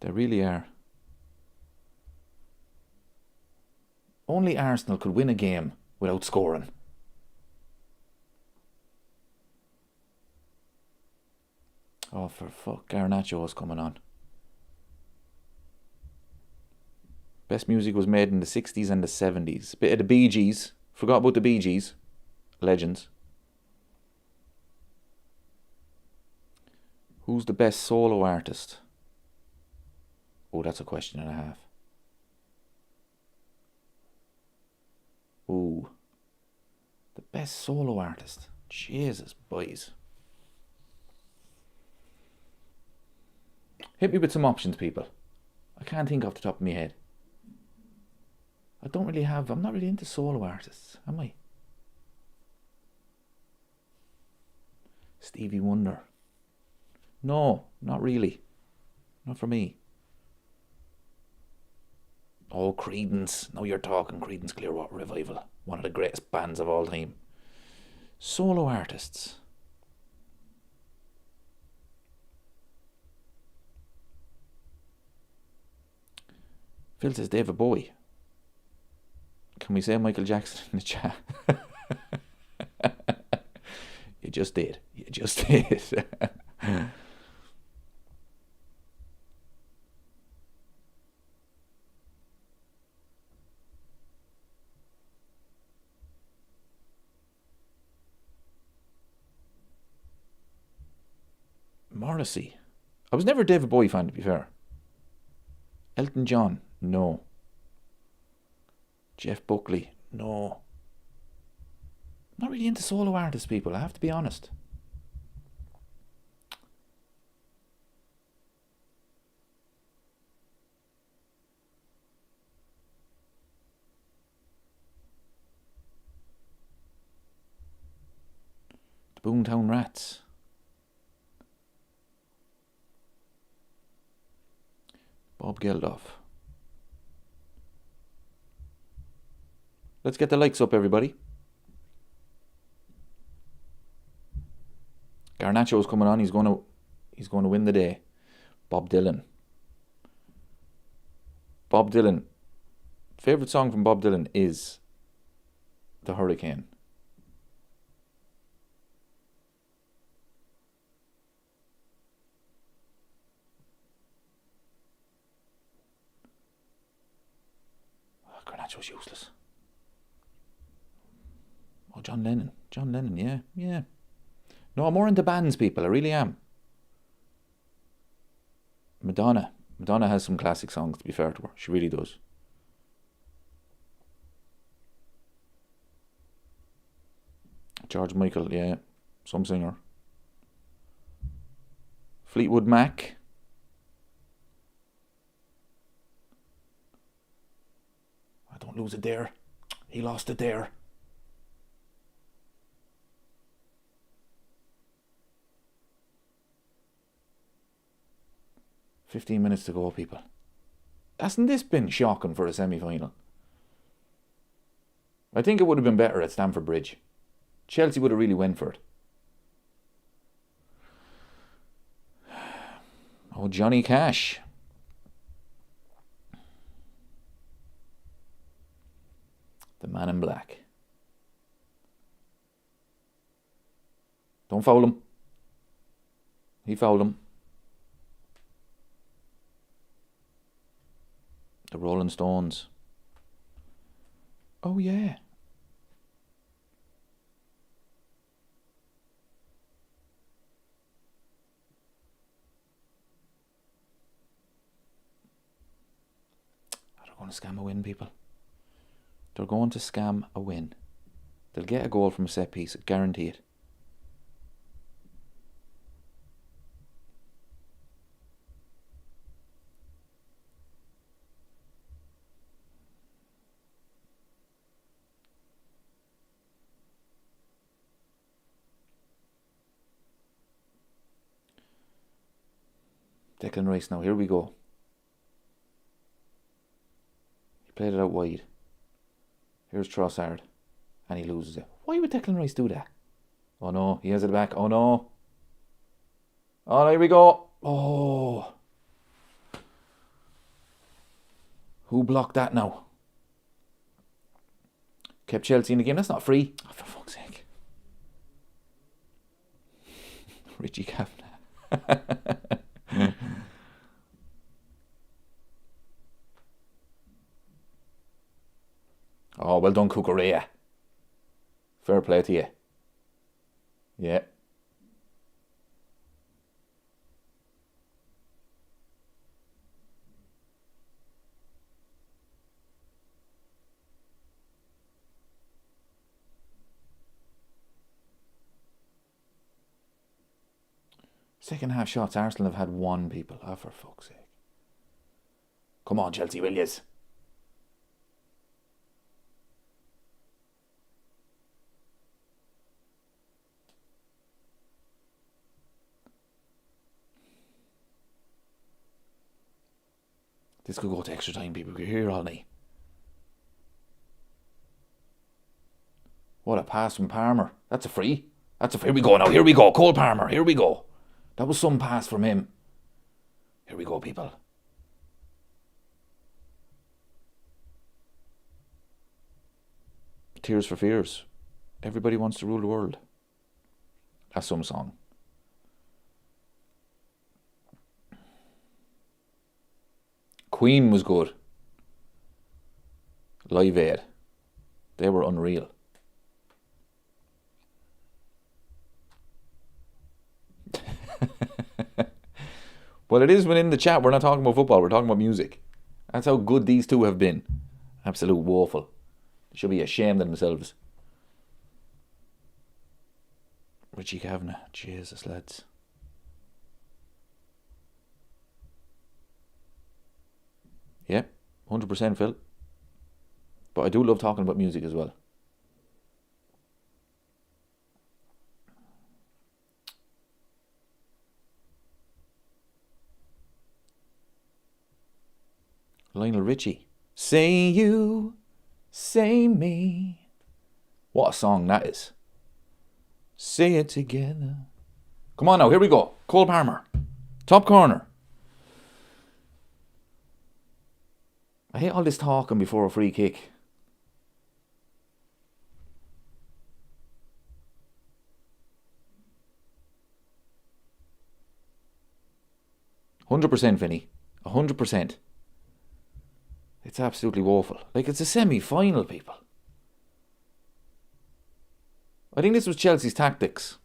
They really are. Only Arsenal could win a game without scoring. Oh, for fuck. Garnacho is coming on. Best music was made in the 60s and the 70s. Bit of the Bee Gees. Forgot about the Bee Gees. Legends. Who's the best solo artist? Oh, that's a question and a half. Ooh. The best solo artist. Jesus, boys. Hit me with some options, people. I can't think off the top of my head. I'm not really into solo artists, am I? Stevie Wonder. No, not really. Not for me. Oh, Creedence. Now you're talking. Creedence Clearwater Revival. One of the greatest bands of all time. Solo artists. Phil says David Bowie. Can we say Michael Jackson in the chat? You just did. You just did. Morrissey. I was never a David Bowie fan, to be fair. Elton John. No. Jeff Buckley. No. I'm not really into solo artists, people. I have to be honest. The Boomtown Rats. Bob Geldof. Let's get the likes up, everybody. Garnacho's coming on. He's going to win the day. Bob Dylan. Bob Dylan. Favorite song from Bob Dylan is The Hurricane. Oh, Garnacho's useless. Oh, John Lennon. John Lennon, yeah, yeah. No, I'm more into bands, people. I really am. Madonna. Madonna has some classic songs, to be fair to her. She really does. George Michael, yeah. Some singer. Fleetwood Mac. I don't lose it there. He lost it there. $15 minutes to go, people. Hasn't this been shocking for a semi-final? I think it would have been better at Stamford Bridge. Chelsea would have really went for it. Oh, Johnny Cash. The man in black. Don't foul him. He fouled him. The Rolling Stones. Oh, yeah. They're going to scam a win, people. They're going to scam a win. They'll get a goal from a set piece, guarantee it. Declan Rice now, here we go. Played it out wide. Here's Trossard. And he loses it. Why would Declan Rice do that? Oh no, he has it back. Oh no. Oh, here we go. Oh. Who blocked that now? Kept Chelsea in the game. That's not free. Oh, for fuck's sake. Richie Kavanagh. Oh, well done, Cucurella. Fair play to you. Yeah. Second half shots, Arsenal have had one, people. Oh, for fuck's sake. Come on, Chelsea, will yous? This could go to extra time, people. We're here all night. What a pass from Palmer. That's a free. Here we go now. Here we go. Cole Palmer. Here we go. That was some pass from him. Here we go, people. Tears for Fears. Everybody wants to rule the world. That's some song. Queen was good. Live Aid. They were unreal. Well, it is within the chat. We're not talking about football. We're talking about music. That's how good these two have been. Absolute woeful. They should be ashamed of themselves. Richie Kavanagh. Jesus, lads. Yeah, 100% Phil. But I do love talking about music as well. Lionel Richie. Say you, say me. What a song that is. Say it together. Come on now, here we go. Cole Palmer. Top corner. I hate all this talking before a free kick. %, Vinny. 100%. It's absolutely woeful. Like, it's a semi-final, people. I think this was Chelsea's tactics.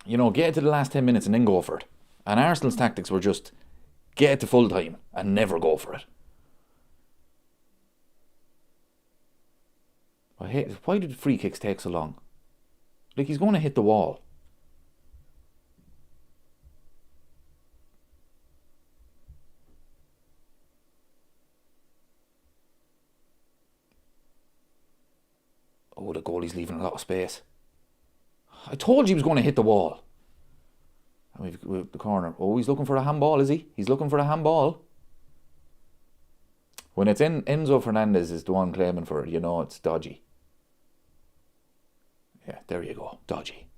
You know, get it to the last 10 minutes and then go for it. And Arsenal's tactics were just get it to full time and never go for it. I hate it. Why did free kicks take so long? Like, he's going to hit the wall. Oh, the goalie's leaving a lot of space. I told you he was going to hit the wall. And we've the corner. Oh, he's looking for a handball, is he? He's looking for a handball. When it's Enzo Fernandez is the one claiming for it, you know it's dodgy. Yeah, there you go. Dodgy.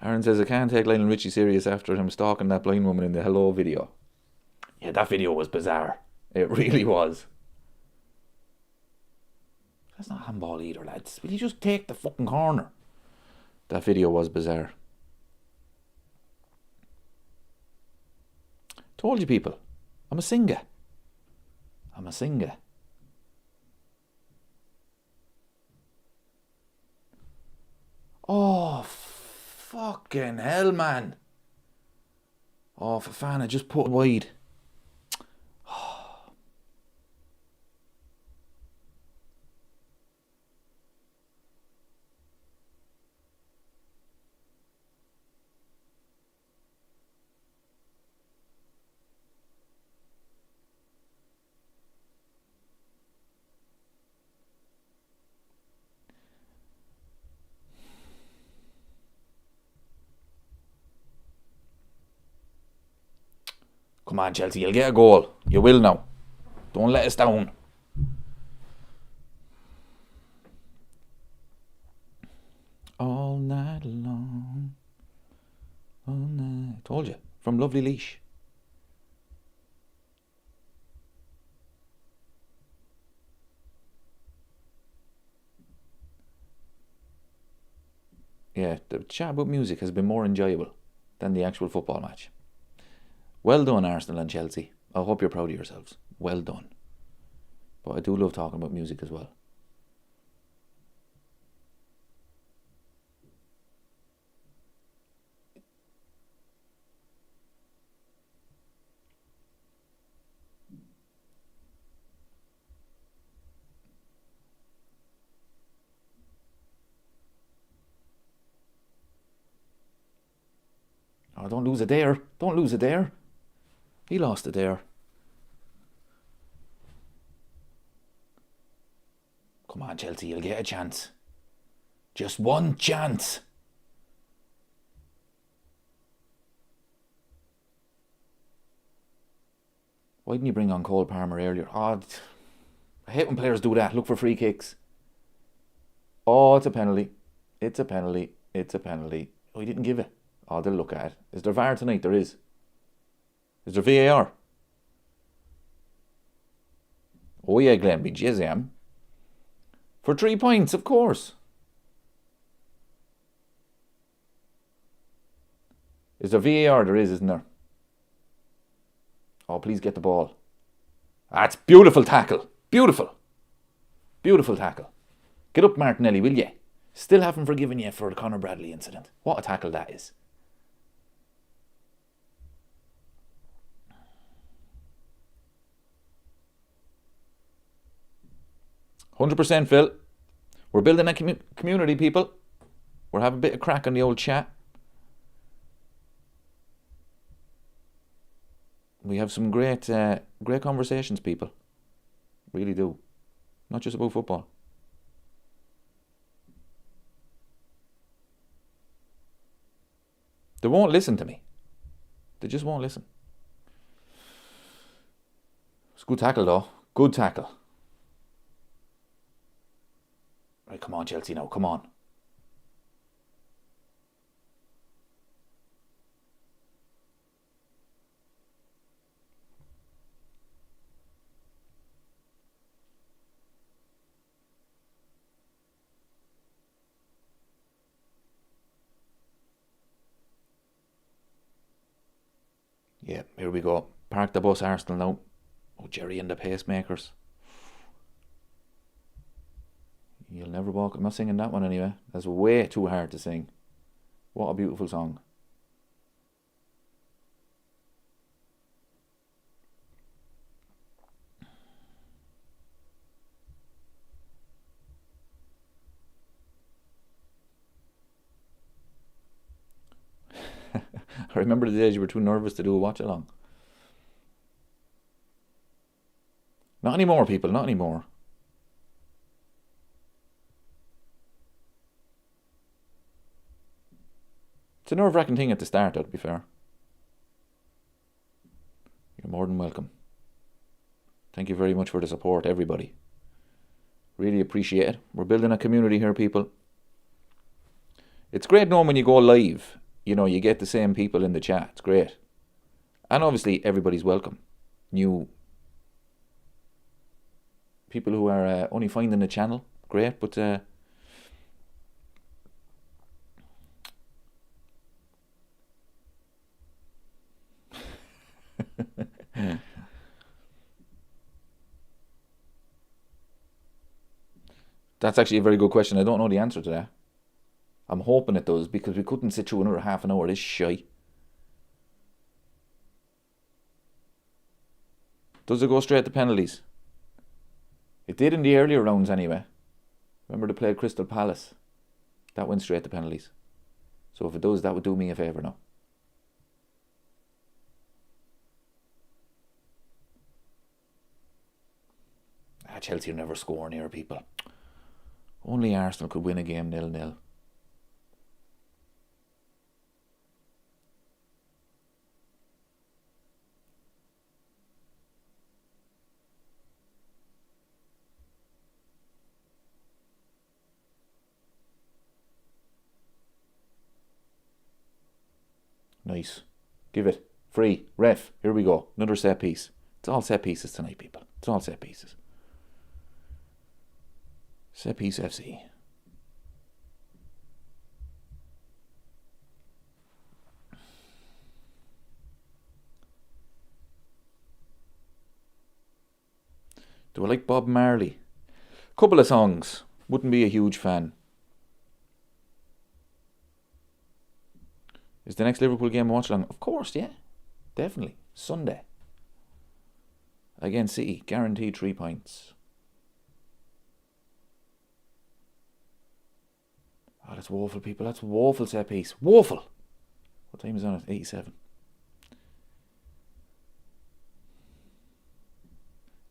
Aaron says, I can't take Lionel Richie serious after him stalking that blind woman in the Hello video. Yeah, that video was bizarre. It really was. That's not handball either, lads. Will you just take the fucking corner? That video was bizarre. Told you, people. I'm a singer. Oh, fucking hell, man. Oh, Fofana just put wide. Come on, Chelsea, you'll get a goal. You will now. Don't let us down. All night long. All night. Told you. From Lovely Leash. Yeah, the chat about music has been more enjoyable than the actual football match. Well done, Arsenal and Chelsea. I hope you're proud of yourselves. Well done. But I do love talking about music as well. Oh, don't lose it there. Don't lose it there. He lost it there. Come on, Chelsea, you'll get a chance. Just one chance. Why didn't you bring on Cole Palmer earlier? Oh, I hate when players do that. Look for free kicks. Oh, it's a penalty. It's a penalty. It's a penalty. Oh, he didn't give it. Oh, they'll look at it. Is there VAR tonight? There is. Is there VAR? Oh yeah, Glenn, big jizz, for 3 points, of course. Is there VAR? There is, isn't there? Oh, please get the ball. That's beautiful tackle. Beautiful. Beautiful tackle. Get up, Martinelli, will you? Still haven't forgiven you for the Conor Bradley incident. What a tackle that is. %, Phil. We're building a community, people. We're having a bit of crack on the old chat. We have some great conversations, people. Really do. Not just about football. They won't listen to me. They just won't listen. It's a good tackle, though. Good tackle. Right, come on, Chelsea, now. Come on. Yeah, here we go. Park the bus, Arsenal now. Oh, Jerry and the pacemakers. You'll never walk. I'm not singing that one anyway. That's way too hard to sing. What a beautiful song. I remember the days you were too nervous to do a watch along. Not anymore, people, not anymore. It's a nerve-wracking thing at the start, though, to be fair. You're more than welcome. Thank you very much for the support, everybody. Really appreciate it. We're building a community here, people. It's great knowing when you go live, you know, you get the same people in the chat. It's great. And obviously, everybody's welcome. New people who are only finding the channel, great, but that's actually a very good question. I don't know the answer to that. I'm hoping it does, because we couldn't sit through another half an hour of this shite. Does it go straight to penalties? It did in the earlier rounds anyway. Remember they played Crystal Palace? That went straight to penalties. So if it does, that would do me a favour now. Chelsea are never scoring here, people. Only Arsenal could win a game 0-0. Nice. Give it. Free. Ref. Here we go. Another set piece. It's all set pieces tonight, people. It's all set pieces. Set piece FC. Do I like Bob Marley? Couple of songs. Wouldn't be a huge fan. Is the next Liverpool game a watch along? Of course, yeah. Definitely. Sunday. Against City. Guaranteed 3 points. Oh, that's woeful, people. That's woeful set piece. Woeful! What time is on it? 87.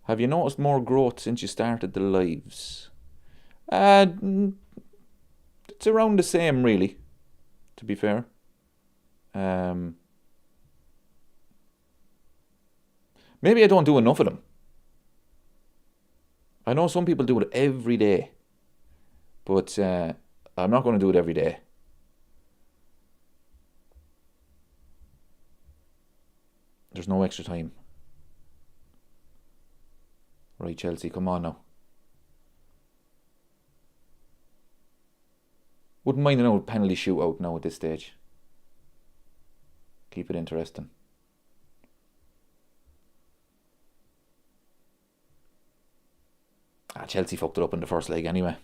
Have you noticed more growth since you started the lives? It's around the same, really, to be fair. Maybe I don't do enough of them. I know some people do it every day, but I'm not going to do it every day. There's no extra time. Right, Chelsea, come on now. Wouldn't mind an old penalty shootout now at this stage. Keep it interesting. Chelsea fucked it up in the first leg anyway.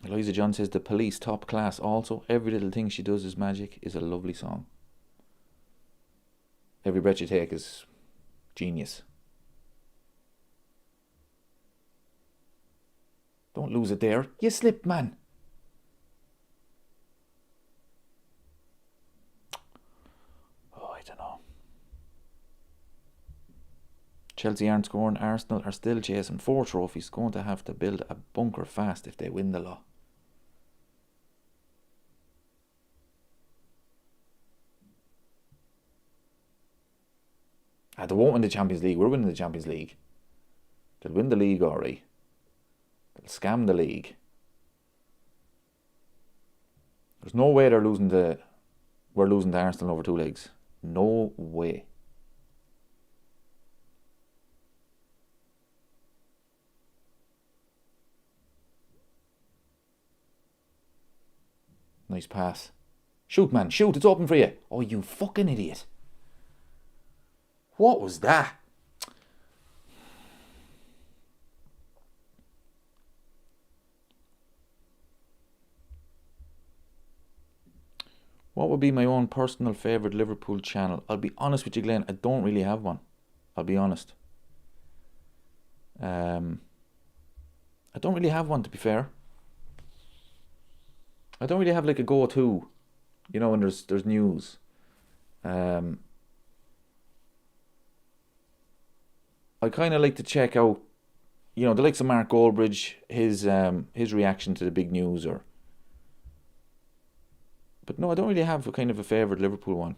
Eliza John says, The Police, top class. Also, Every Little Thing She Does Is Magic is a lovely song. Every Breath You Take is genius. Don't lose it there. You slipped, man. Oh, I don't know. Chelsea aren't scoring. Arsenal are still chasing 4 trophies. Going to have to build a bunker fast if they win the lot. They won't win the Champions League. We're winning the Champions League. They'll win the league, alright. They'll scam the league. There's no way we're losing to Arsenal over 2 legs. No way. Nice pass. Shoot, man. Shoot. It's open for you. Oh, you fucking idiot. What was that? What would be my own personal favourite Liverpool channel? I'll be honest with you, Glenn. I don't really have one. I'll be honest. I don't really have one, to be fair. I don't really have like a go-to, when there's news. I kind of like to check out, the likes of Mark Goldbridge, his reaction to the big news, but no, I don't really have a kind of a favourite Liverpool one.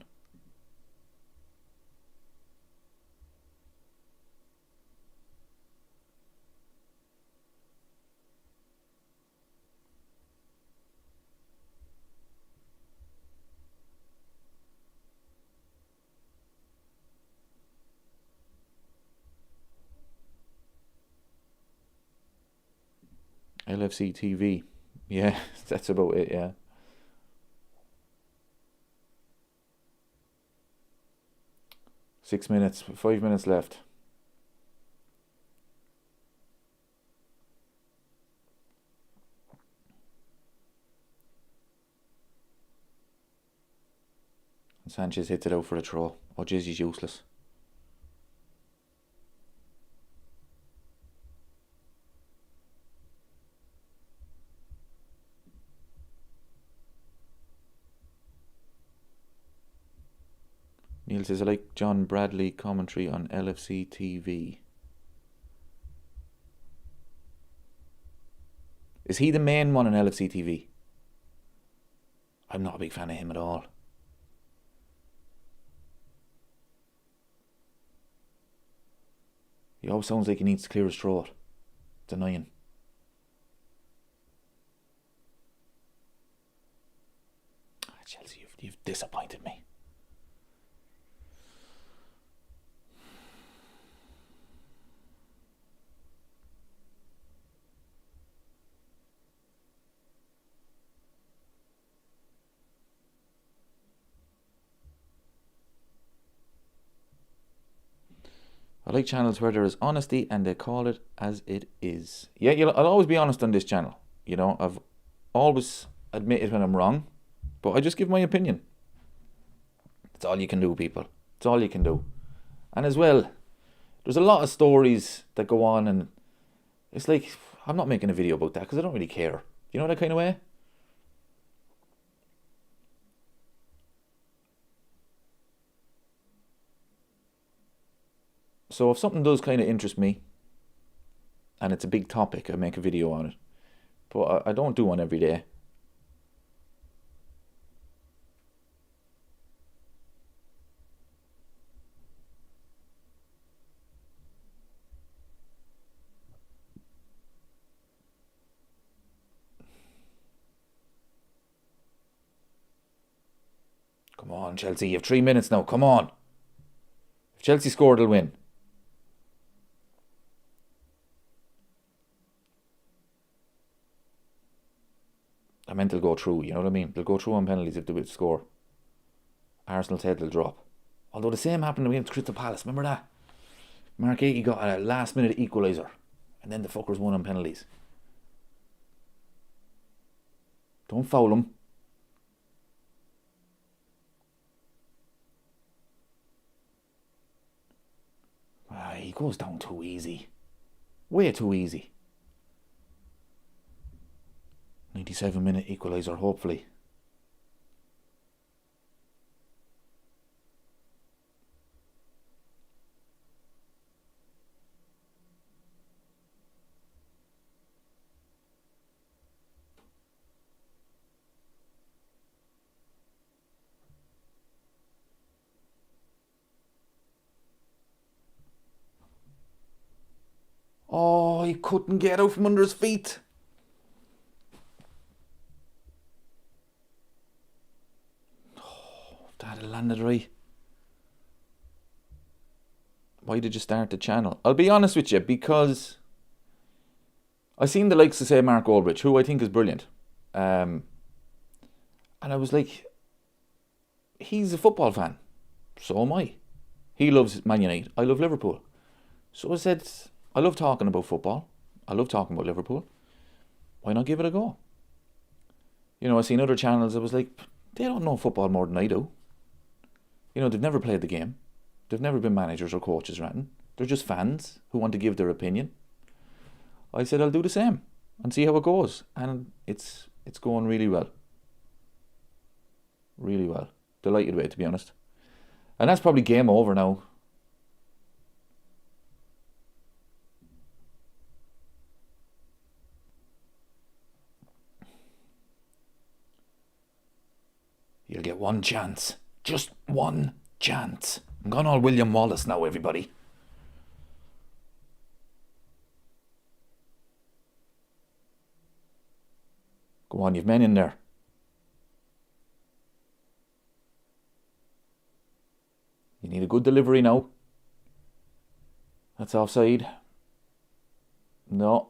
LFC TV. Yeah, that's about it, yeah. Six minutes, 5 minutes left. And Sanchez hits it out for a throw. Oh, jeez, he's useless. Neil says, I like John Bradley commentary on LFC TV. Is he the main one on LFC TV? I'm not a big fan of him at all. He always sounds like he needs to clear his throat. It's annoying. You've disappointed me. I like channels where there is honesty and they call it as it is. Yeah, I'll always be honest on this channel. You know, I've always admitted when I'm wrong, but I just give my opinion. That's all you can do, people. That's all you can do. And as well, there's a lot of stories that go on, and it's like, I'm not making a video about that because I don't really care. You know that kind of way? So if something does kind of interest me, and it's a big topic, I make a video on it. But I don't do one every day. Come on, Chelsea, you have 3 minutes now, come on. If Chelsea score, they'll win. I meant they'll go through, you know what I mean? They'll go through on penalties if they would score. Arsenal's head will drop. Although the same happened against Crystal Palace, remember that? Mark Eakey got a last minute equaliser, and then the fuckers won on penalties. Don't foul him. He goes down too easy. Way too easy. 97-minute equaliser, hopefully. Oh, he couldn't get out from under his feet. Oh, if that had landed right. Why did you start the channel? I'll be honest with you, because I seen the likes of, say, Mark Goldrich, who I think is brilliant. And I was like, he's a football fan. So am I. He loves Man United. I love Liverpool. So I said, I love talking about football. I love talking about Liverpool. Why not give it a go? You know, I seen other channels, I was like, they don't know football more than I do. You know, they've never played the game. They've never been managers or coaches or anything. They're just fans who want to give their opinion. I said I'll do the same and see how it goes. And it's going really well. Really well. Delighted with it, to be honest. And that's probably game over now. You'll get one chance. Just one chance. I'm going all William Wallace now, everybody. Go on, you've men in there. You need a good delivery now. That's offside. No.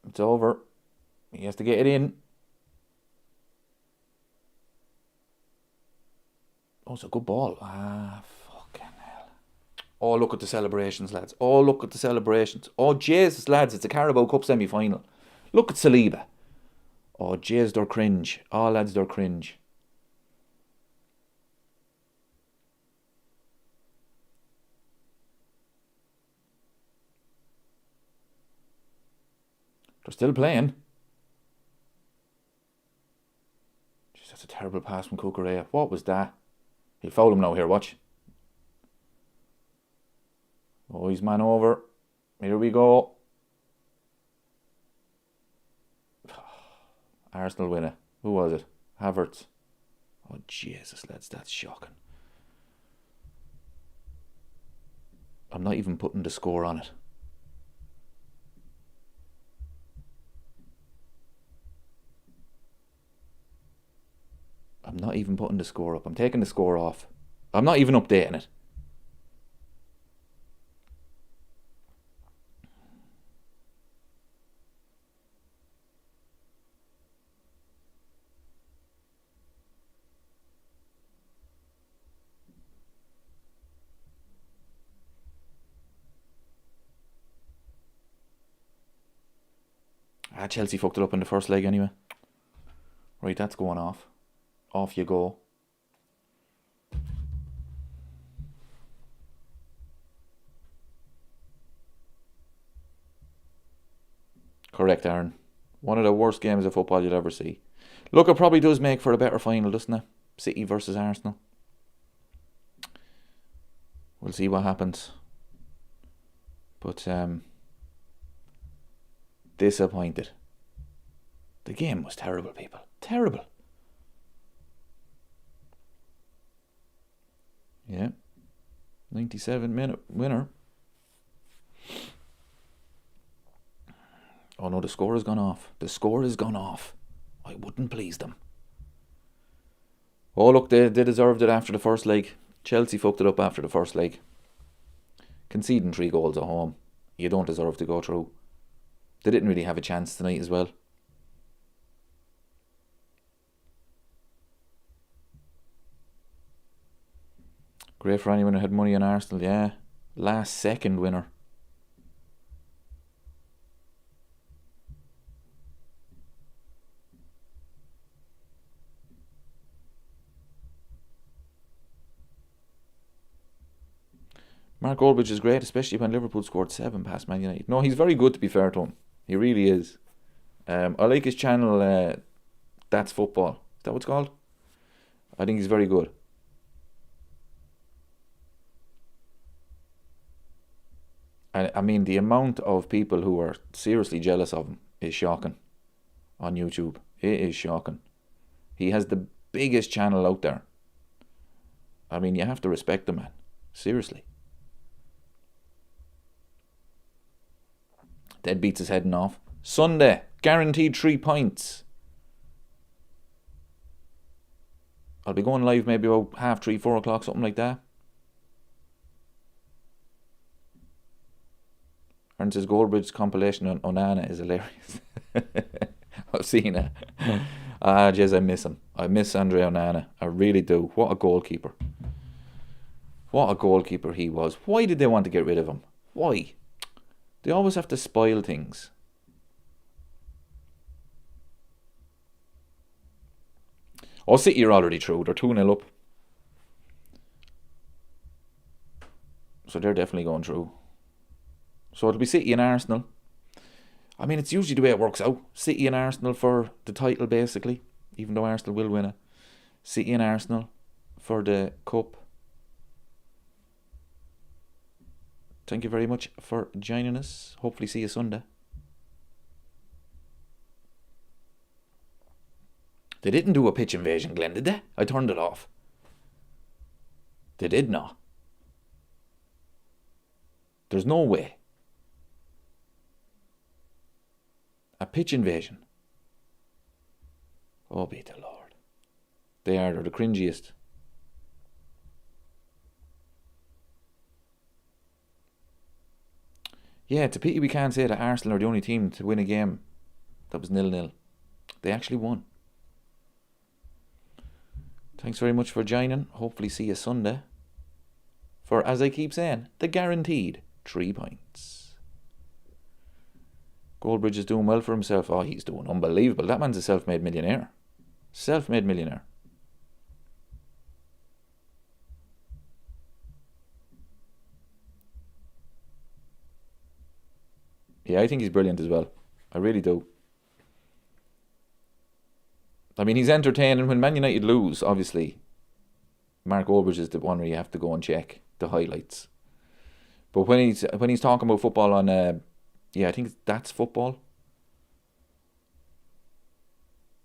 It's over. He has to get it in. Oh, it's a good ball. Ah, fucking hell. Oh, look at the celebrations, lads. Oh, look at the celebrations. Oh, Jesus, lads, it's a Carabao Cup semi-final. Look at Saliba. Oh, jeez, they're cringe. Oh, lads, they're cringe. They're still playing. Jeez, that's a terrible pass from Cucurella. What was that? He'll foul him now here, watch. Oh, he's man over. Here we go. Arsenal winner. Who was it? Havertz. Oh, Jesus, lads, that's shocking. I'm not even putting the score on it. I'm not even putting the score up. I'm taking the score off. I'm not even updating it. Chelsea fucked it up in the first leg anyway. Right, that's going off. Off you go. Correct, Aaron. One of the worst games of football you'll ever see. Look, it probably does make for a better final, doesn't it? City versus Arsenal. We'll see what happens. But, disappointed. The game was terrible, people. Terrible. Yeah. 97-minute winner. Oh no, the score has gone off. The score has gone off. I wouldn't please them. Oh look, they deserved it after the first leg. Chelsea fucked it up after the first leg. Conceding 3 goals at home. You don't deserve to go through. They didn't really have a chance tonight as well. Great for anyone who had money on Arsenal, yeah. Last second winner. Mark Goldbridge is great, especially when Liverpool scored 7 past Man United. No, he's very good, to be fair to him. He really is. I like his channel, That's Football. Is that what it's called? I think he's very good. I mean, the amount of people who are seriously jealous of him is shocking on YouTube. It is shocking. He has the biggest channel out there. I mean, you have to respect the man. Seriously. Deadbeats is heading off. Sunday, guaranteed 3 points. I'll be going live maybe about 3:30, 4 o'clock, something like that. Aaron says Goldbridge's compilation on Onana is hilarious. I've seen it. Jez, I miss him. I miss Andre Onana. I really do. What a goalkeeper. What a goalkeeper he was. Why did they want to get rid of him? Why? They always have to spoil things. Oh, City are already through. They're 2-0 up. So they're definitely going through. So it'll be City and Arsenal. I mean, it's usually the way it works out. City and Arsenal for the title, basically. Even though Arsenal will win it. City and Arsenal for the cup. Thank you very much for joining us. Hopefully see you Sunday. They didn't do a pitch invasion, Glenn, did they? I turned it off. They did not. There's no way. A pitch invasion. Oh, be the Lord. They're the cringiest. Yeah, it's a pity we can't say that Arsenal are the only team to win a game that was 0-0. They actually won. Thanks very much for joining. Hopefully see you Sunday. For, as I keep saying, the guaranteed 3 points. Goldbridge is doing well for himself. Oh, he's doing unbelievable. That man's a self-made millionaire. Self-made millionaire. Yeah, I think he's brilliant as well. I really do. I mean, he's entertaining. When Man United lose, obviously, Mark Goldbridge is the one where you have to go and check the highlights. But when he's talking about football on, I think That's Football.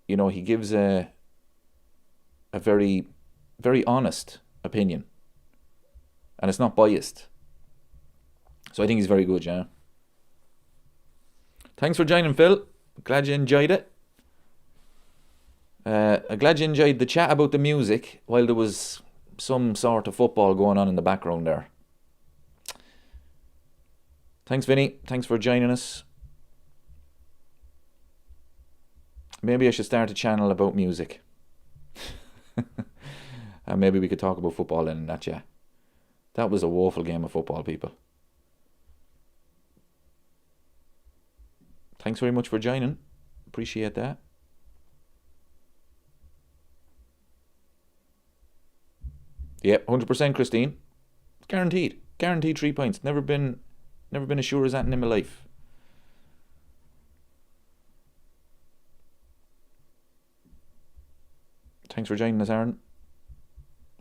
You know, he gives a very, very honest opinion. And it's not biased. So I think he's very good, yeah. Thanks for joining, Phil. Glad you enjoyed it. I'm glad you enjoyed the chat about the music while there was some sort of football going on in the background there. Thanks, Vinny. Thanks for joining us. Maybe I should start a channel about music. And maybe we could talk about football in that, yeah. That was a woeful game of football, people. Thanks very much for joining. Appreciate that. Yep, 100% Christine. Guaranteed. Guaranteed 3 points. Never been as sure as that in my life. Thanks for joining us, Aaron.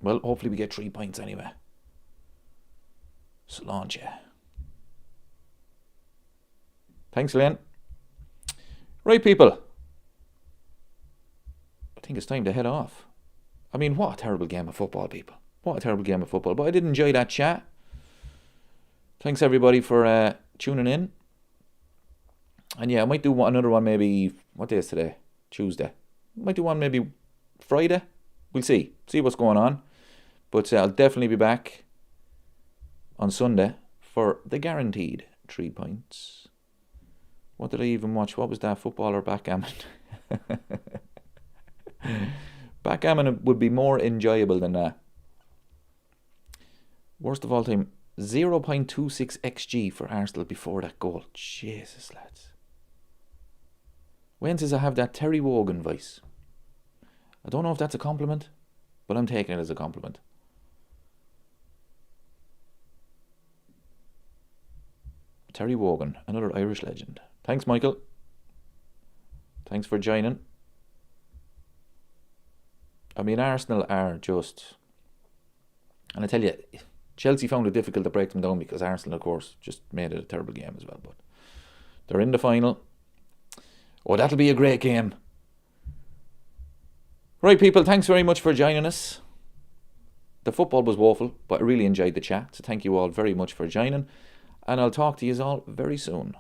Well, hopefully we get 3 points anyway. Launch, yeah. Thanks, Len. Right, people. I think it's time to head off. I mean, what a terrible game of football, people. What a terrible game of football. But I did enjoy that chat. Thanks, everybody, for tuning in. And yeah, I might do another one maybe... What day is today? Tuesday. Might do one maybe Friday. We'll see. See what's going on. But I'll definitely be back on Sunday for the guaranteed 3 points. What did I even watch? What was that? Football or backgammon? Backgammon would be more enjoyable than that. Worst of all time, 0.26 XG for Arsenal before that goal. Jesus, lads. When does I have that Terry Wogan voice? I don't know if that's a compliment, but I'm taking it as a compliment. Terry Wogan, another Irish legend. Thanks, Michael. Thanks for joining. I mean, Arsenal are just... And I tell you, Chelsea found it difficult to break them down because Arsenal, of course, just made it a terrible game as well. But they're in the final. Oh, that'll be a great game. Right, people, thanks very much for joining us. The football was woeful, but I really enjoyed the chat. So thank you all very much for joining. And I'll talk to you all very soon.